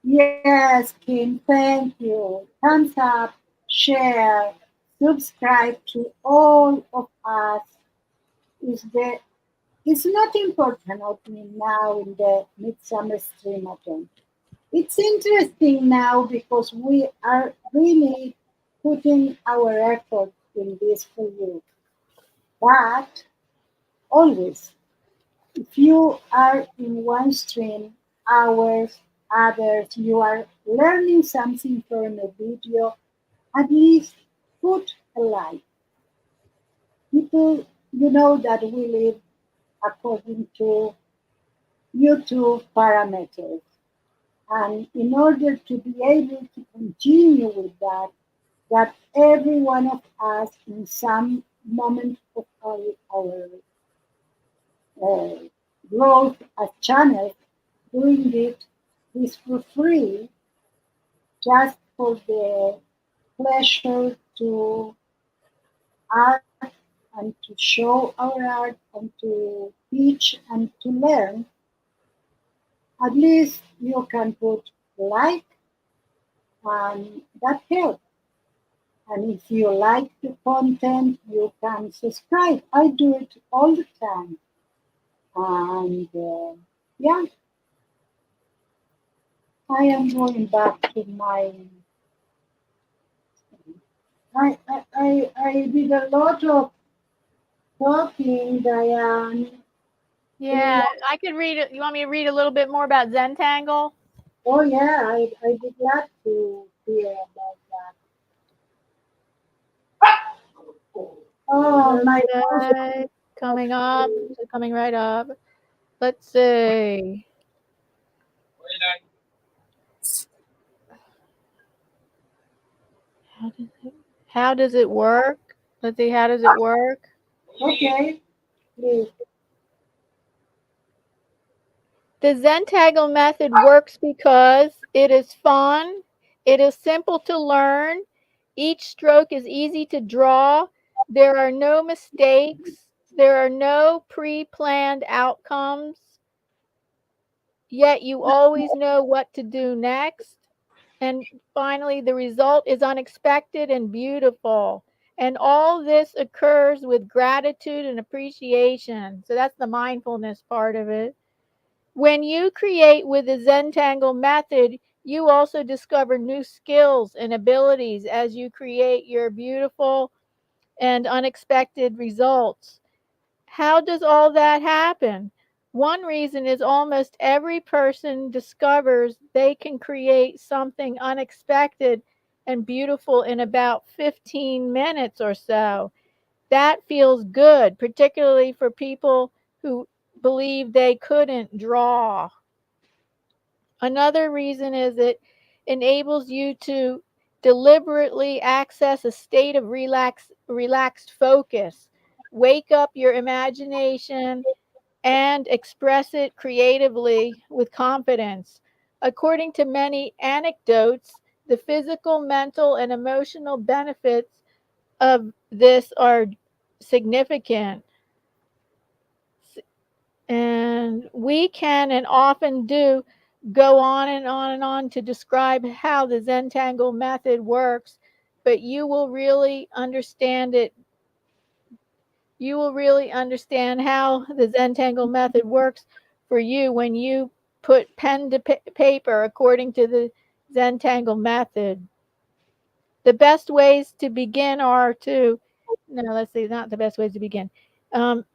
Yes, Kim, thank you. Thumbs up, share, subscribe to all of us. Is the It's not important opening now in the midsummer stream again. It's interesting now because we are really putting our effort in this for you. But always, If you are in one stream, hours, others, you are learning something from a video, at least put a like. People, you know that we live according to YouTube parameters. And in order to be able to continue with that, that every one of us in some moment of our uh, growth as channel doing it is for free, just for the pleasure to art and to show our art and to teach and to learn. At least you can put like, and that helps. And if you like the content, you can subscribe. I do it all the time. And yeah, I am going back to my. I did a lot of talking, Diane. Yeah, I could read it. You want me to read a little bit more about Zentangle? Oh, yeah, I'd be glad to hear about that. Oh, my house. Okay, coming up, coming right up. Let's see. How does it, how does it work? Let's see, how does it work? Okay, please. The Zentangle method works because it is fun, it is simple to learn, each stroke is easy to draw, there are no mistakes, there are no pre planned outcomes, yet you always know what to do next. And finally, the result is unexpected and beautiful. And all this occurs with gratitude and appreciation. So that's the mindfulness part of it. When you create with the Zentangle method, you also discover new skills and abilities as you create your beautiful and unexpected results. How does all that happen? One reason is almost every person discovers they can create something unexpected and beautiful in about 15 minutes or so. That feels good, particularly for people who believe they couldn't draw. Another reason is it enables you to deliberately access a state of relaxed focus. Wake up your imagination and express it creatively with confidence. According to many anecdotes, the physical, mental, and emotional benefits of this are significant. And we can and often do go on and on and on to describe how the Zentangle method works, but you will really understand how the Zentangle method works for you when you put pen to paper according to the Zentangle method. The best ways to begin are to, no, let's see, not the best ways to begin. Um,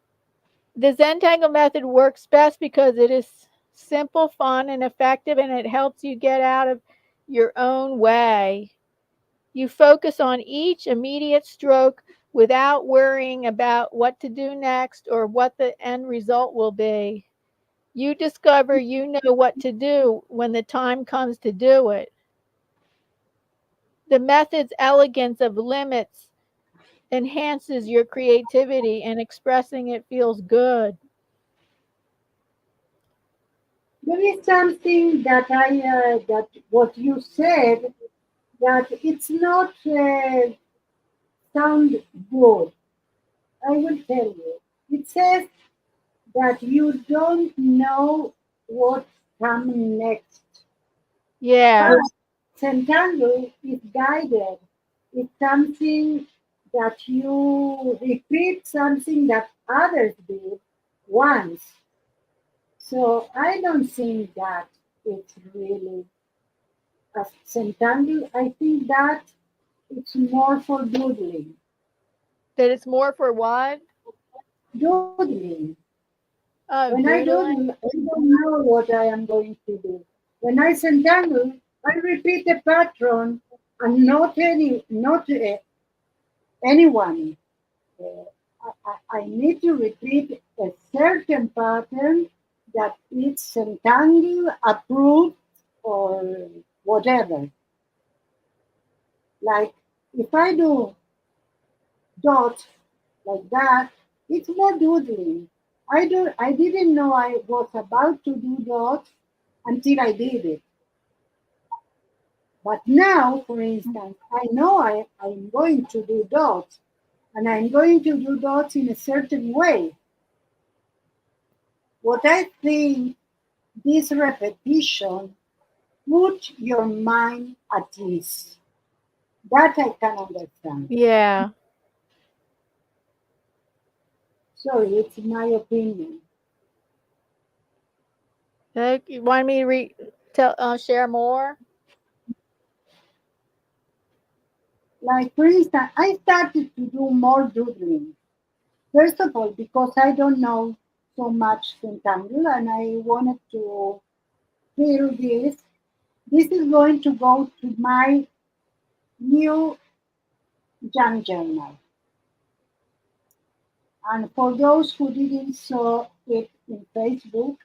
the Zentangle method works best because it is simple, fun, and effective, and it helps you get out of your own way. You focus on each immediate stroke without worrying about what to do next or what the end result will be. You discover you know what to do when the time comes to do it. The method's elegance of limits enhances your creativity, and expressing it feels good. There is something that that what you said, that it's not sound good. I will tell you. It says that you don't know what's coming next. Yeah, But Zentangle is guided. It's something that you repeat something that others did once. So I don't think that it's really a Zentangle. I think that it's more for doodling. that it's more for what? Doodling. Oh, When I doodling. doodle, I don't know what I am going to do. When I Zentangle, I repeat the pattern and not anyone. Uh, I need to repeat a certain pattern that is Zentangle approved or whatever. Like if I do dots like that, it's more doodling. I didn't know I was about to do dots until I did it. But now, for instance, I know I'm going to do dots, and I'm going to do dots in a certain way. What I think this repetition put your mind at ease. That I can understand. Yeah. So it's my opinion. You want me to share more? Like for instance, I started to do more doodling. First of all, because I don't know so much Zentangle and I wanted to feel this. This is going to go to my new junk journal. And for those who didn't saw it in Facebook,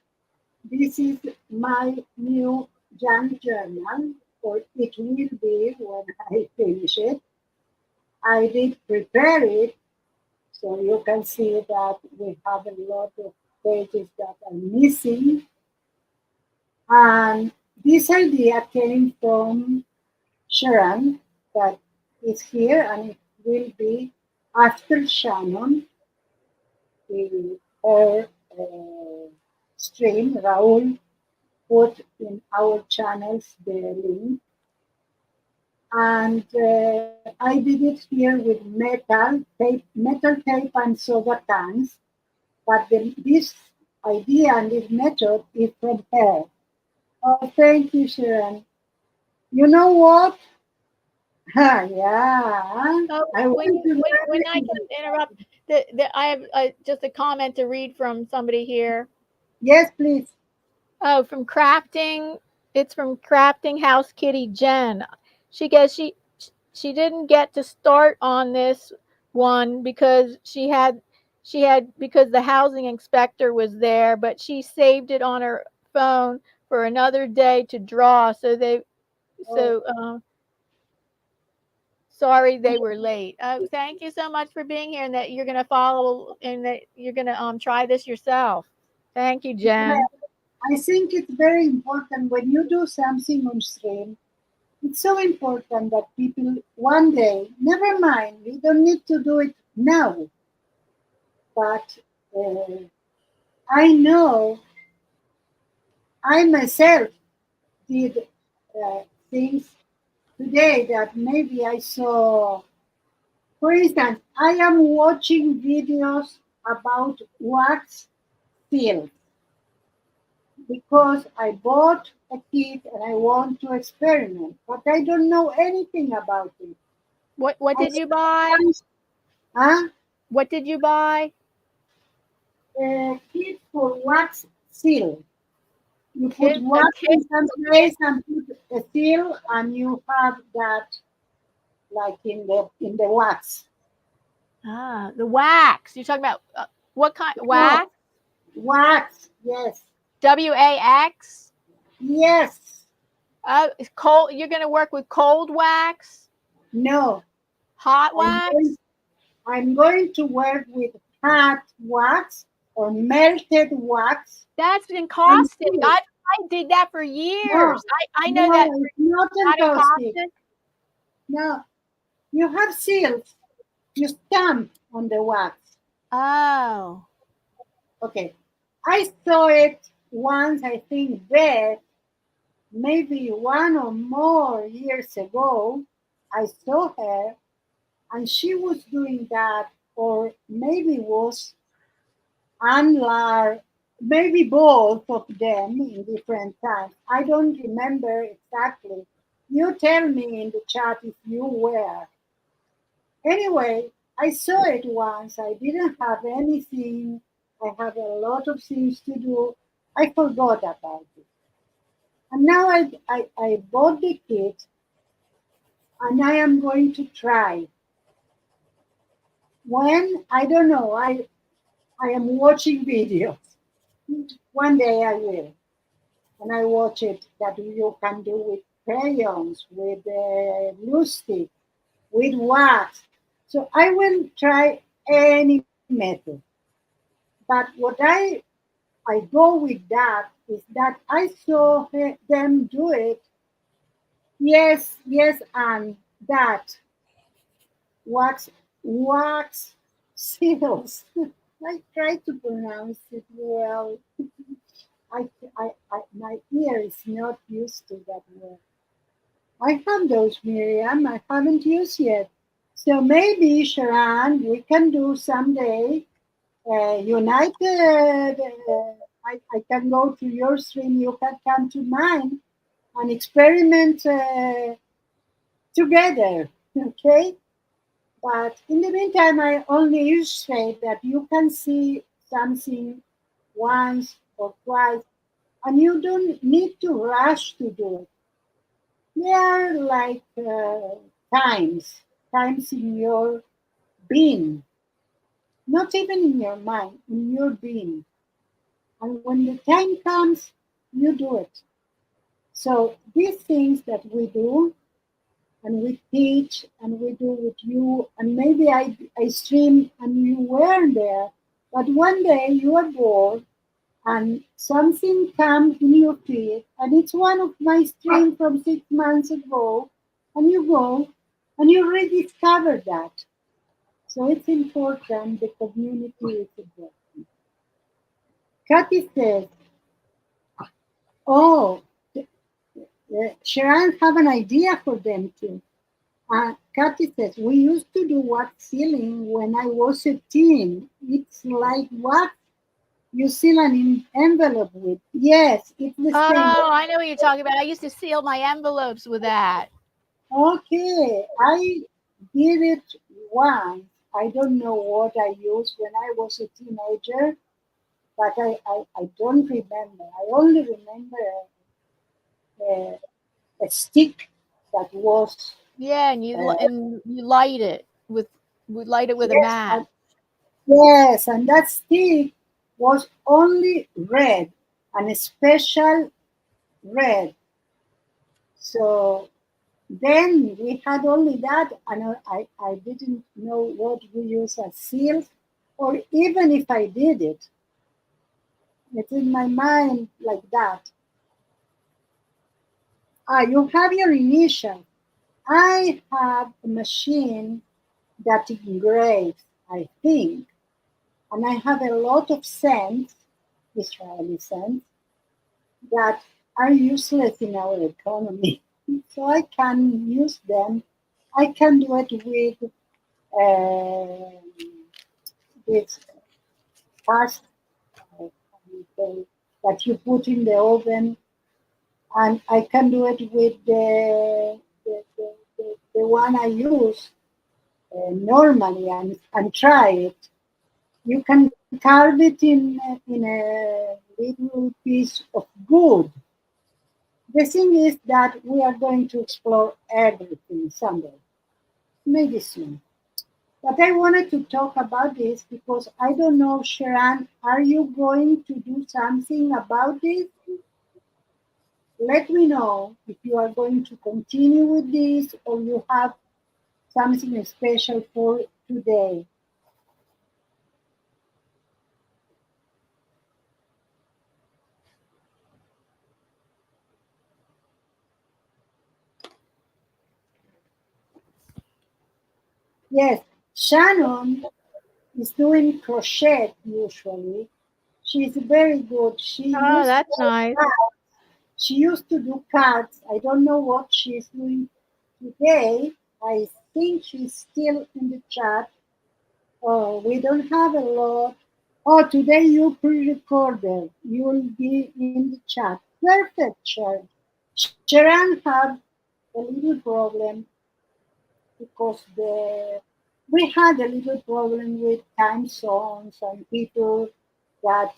this is my new junk journal, or it will be when I finish it. I did prepare it, so you can see that we have a lot of pages that are missing. And this idea came from Sharon, that is here, and it will be after Shannon, her stream. Raul put in our channels the link. And I did it here with metal tape and soda cans. But this idea and this method is from her. Oh, thank you, Sharon. You know what? Yeah. Oh, I want to when I learn. can interrupt, I have just a comment to read from somebody here. Yes, please. Oh, from crafting. It's from Crafting House Kitty Jen. She goes she didn't get to start on this one because because the housing inspector was there, but she saved it on her phone for another day to draw. Oh, So sorry they were late. Thank you so much for being here, and that you're gonna follow and that you're gonna try this yourself. Thank you, Jen. well, I think it's very important when you do something on stream. It's so important that people one day, never mind, we don't need to do it now, but uh, I know I myself did things today that maybe I saw. For instance, I am watching videos about wax seals because I bought a kit and I want to experiment, but I don't know anything about it. What I did you buy? sometimes, huh? What did you buy? A kit for wax seal. You put A wax kit. in some place and put a seal, and you have that like in the wax. Ah, the wax. You're talking about what kind No, wax? wax. Yes, WAX. yes. It's cold. You're gonna work with cold wax, No, hot I'm going. wax. I'm going to work with hot wax or melted wax That's been and caustic. seal. I did that for No, years. I know that no, it's not not encaustic. caustic. No, you have seals. You stamp on the wax. Oh, Okay. I saw it once, I think, there, maybe 1 or more years ago. I saw her and she was doing that, or maybe was Anlar, maybe both of them in different times. I don't remember exactly. You tell me in the chat if you were. Anyway, I saw it once. I didn't have anything. I have a lot of things to do. I forgot about it. And now I bought the kit and I am going to try. When? I don't know. I am watching videos. One day I will. And I watch it that you can do with crayons, with glue stick, with wax. So I will try any method. But what I go with that is that I saw them do it. Yes, yes, and that wax seals. I try to pronounce it well. My ear is not used to that word. I have those, Miriam. I haven't used yet. So maybe, Sharon, we can do someday. United, I can go to your stream, you can come to mine and experiment together, okay? But in the meantime, I only say that you can see something once or twice, and you don't need to rush to do it. They are like times in your being, not even in your mind, in your being. And when the time comes, you do it. So these things that we do and we teach and we do with you, and maybe I stream and you weren't there, but one day you are bored and something comes in your feed, and it's one of my streams from 6 months ago, and you go and you rediscover that. So it's important, the community is important. Kathy says, oh, Sharon have an idea for them too. Kathy says, we used to do wax sealing when I was a teen. It's like what you seal an envelope with. Yes, it's the same. Oh, I know what you're talking about. I used to seal my envelopes with that. Okay, I did it once. I don't know what I used when I was a teenager, but I don't remember. I only remember a, a stick that was. Yeah, and you light it with we light it with a Yes, match. yes, and that stick was only red, and a special red. So then we had only that, and I didn't know what we use as seals, or even if I did it, it's in my mind like that. You have your initial. I have a machine that engraves, I think, and I have a lot of cents, Israeli cents, that are useless in our economy. So I can use them. I can do it with this past that you put in the oven, and I can do it with the one I use normally and try it. You can carve it in a little piece of wood. The thing is that we are going to explore everything someday, maybe soon. But I wanted to talk about this because I don't know, Sharon, are you going to do something about this? Let me know if you are going to continue with this or you have something special for today. Yes, Shannon is doing crochet usually. She's very good. Oh, that's nice. She used to do cards. I don't know what she's doing today. I think she's still in the chat. Oh, we don't have a lot. Oh, today you pre-recorded. You'll be in the chat. Perfect, Sharon. Sharon had a little problem because we had a little problem with time zones and people that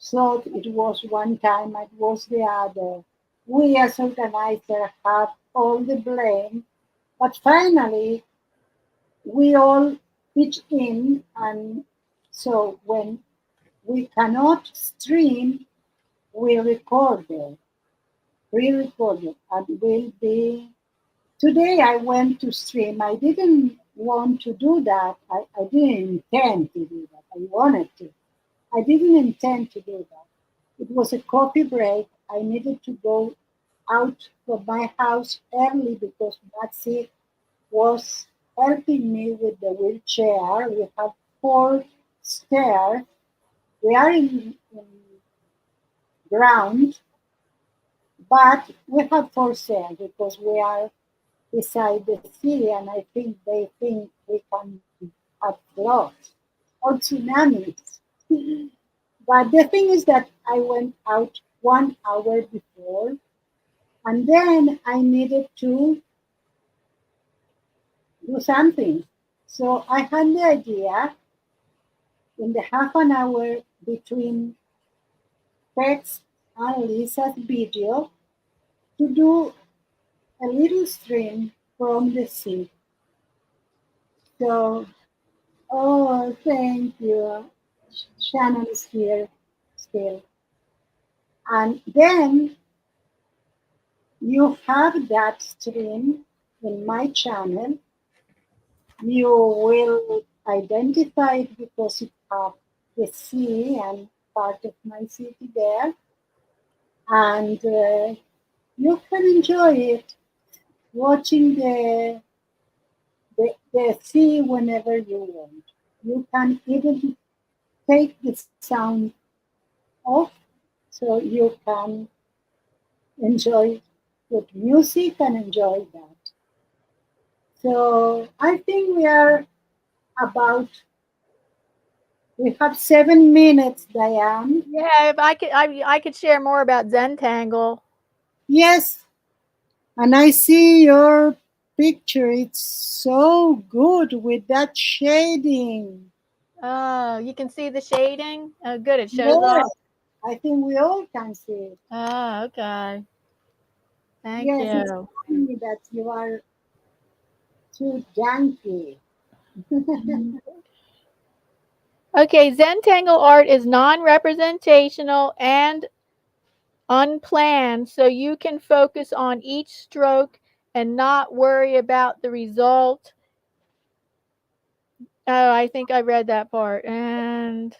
thought it was one time, it was the other. We as organizers have all the blame, but finally we all pitch in, and so when we cannot stream, we record it, re-record it, and will be. Today I went to stream. I didn't want to do that. I didn't intend to do that. I wanted to. I didn't intend to do that. It was a coffee break. I needed to go out from my house early because Maxi was helping me with the wheelchair. We have four stairs. We are in ground, but we have four stairs because we are beside the sea, and I think they think we can have floods or tsunamis. But the thing is that I went out 1 hour before, and then I needed to do something. So I had the idea in the half an hour between text and Lisa's video to do a little stream from the sea. So, oh, thank you. Shannon is here still. And then you have that stream in my channel. You will identify it because it has the sea and part of my city there. And you can enjoy it watching the sea whenever you want. You can even take the sound off so you can enjoy good music and enjoy that. So I think we are about, we have 7 minutes, Diane. Yeah, if I could share more about Zentangle. Yes, and I see your picture. It's so good with that shading. Oh, you can see the shading? Oh, good. It shows Yes, off. I think we all can see it. Oh, okay. Thank Yes, it's you. funny that you are too junky. Mhm. Okay, Zentangle art is non-representational and unplanned, so you can focus on each stroke and not worry about the result. Oh, I think I read that part. And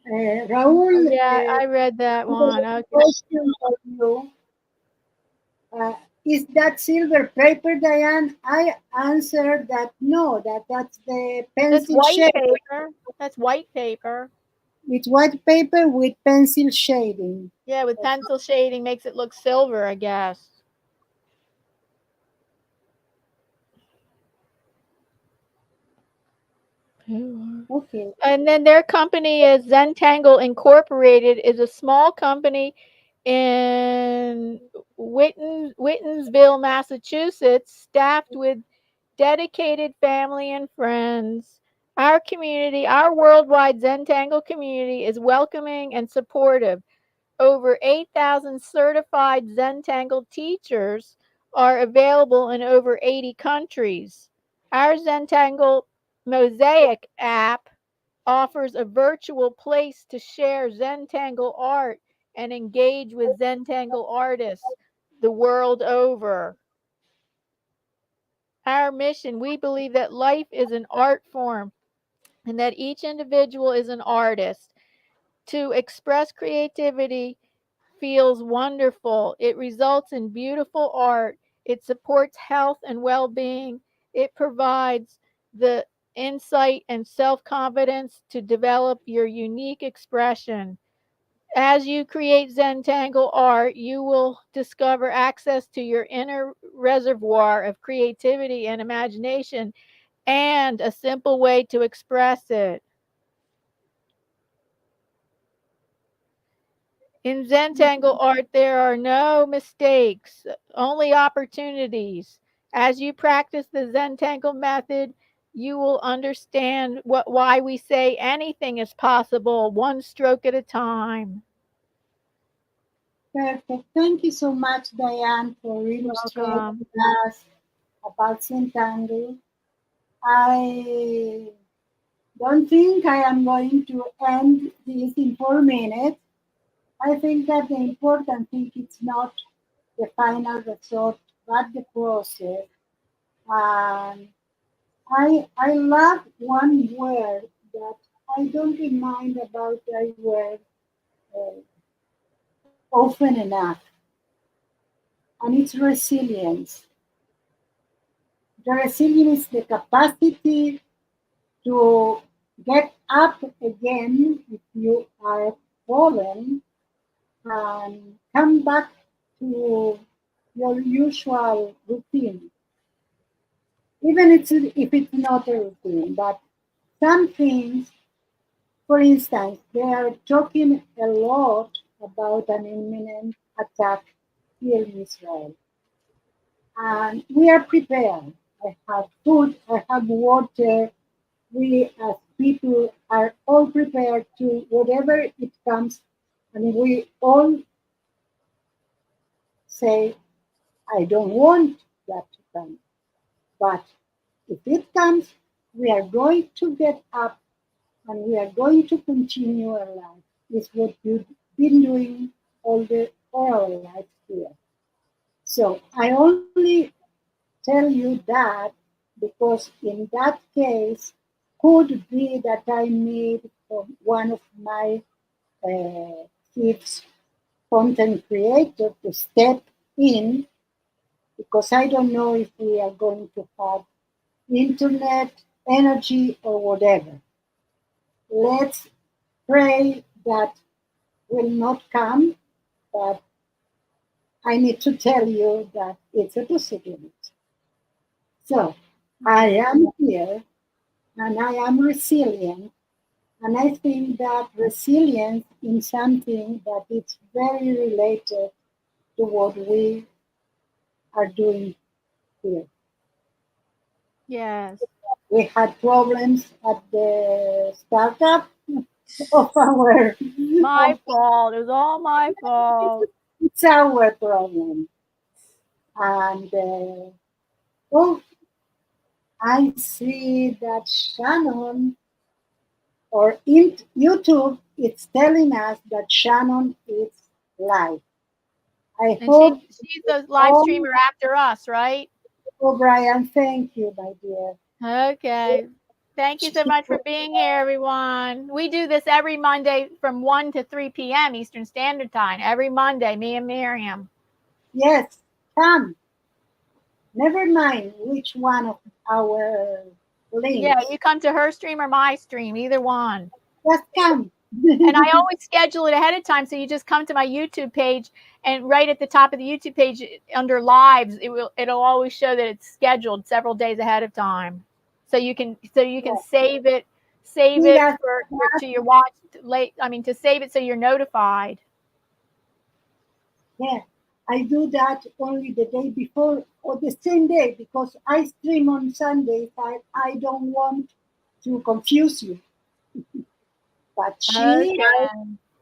Raul, yeah, I read that there's one. a Okay. question for you. Uh, is that silver paper, Diane? I answered that no, that's the That's pencil white shade. paper. That's white paper. It's white paper with pencil shading. Yeah, with pencil shading makes it look silver, I guess. Okay. And then their company is Zentangle Incorporated, is a small company in Wittensville, Massachusetts, staffed with dedicated family and friends. Our community, our worldwide Zentangle community, is welcoming and supportive. Over 8,000 certified Zentangle teachers are available in over 80 countries. Our Zentangle Mosaic app offers a virtual place to share Zentangle art and engage with Zentangle artists the world over. Our mission, we believe that life is an art form and that each individual is an artist. To express creativity feels wonderful. It results in beautiful art. It supports health and well being. It provides the insight and self confidence to develop your unique expression. As you create Zentangle art, you will discover access to your inner reservoir of creativity and imagination and a simple way to express it. In Zentangle art, there are no mistakes, only opportunities. As you practice the Zentangle method, you will understand why we say anything is possible, one stroke at a time. Perfect. Thank you so much, Diane, for illustrating Welcome. us about Zentangle. I don't think I am going to end this in 4 minutes. I think that the important thing is not the final result, but the process. And I love one word that I don't remind about that word uh, often enough, and it's resilience. The resilience is the capacity to get up again if you are fallen and come back to your usual routine, even if it's not a routine. But some things, for instance, they are talking a lot about an imminent attack here in Israel. And we are prepared. I have food, I have water. We as people are all prepared to whatever it comes. And we all say, I don't want that to come. But if it comes, we are going to get up and we are going to continue our life. It's what we've been doing all our lives here. So I only tell you that because in that case, could be that I need one of my kids content creator to step in because I don't know if we are going to have internet, energy, or whatever. Let's pray that will not come, but I need to tell you that it's a possibility. So I am here and I am resilient. And I think that resilience in something that it's very related to what we are doing here. Yes. We had problems at the startup of our My of, fault. It was all my fault. it's our problem. And oh, I see that Shannon or in YouTube, it's telling us that Shannon is live. I And hope she's the live all. streamer after us, right? Oh, Brian, thank you, my dear. Okay. Thank you so much for being here, everyone. We do this every Monday from 1 to 3 p.m. Eastern Standard Time. Every Monday, me and Miriam. Yes, come. Never mind which one of our Yeah, links. you come to her stream or my stream, either one. Just come. And I always schedule it ahead of time. So you just come to my YouTube page, and right at the top of the YouTube page under lives, it'll always show that it's scheduled several days ahead of time. So you can Yeah. save See, it that's, for to your watch late. I mean, to save it so you're notified. yeah. I do that only the day before or the same day because I stream on Sunday. I don't want to confuse you. But she Okay.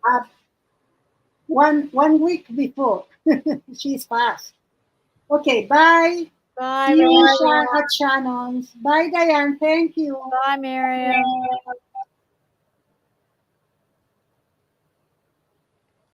have one week before. She's fast. Okay, bye. Bye, See you everyone. at Shannon's. Bye, Diane. Thank you. Bye, Miriam.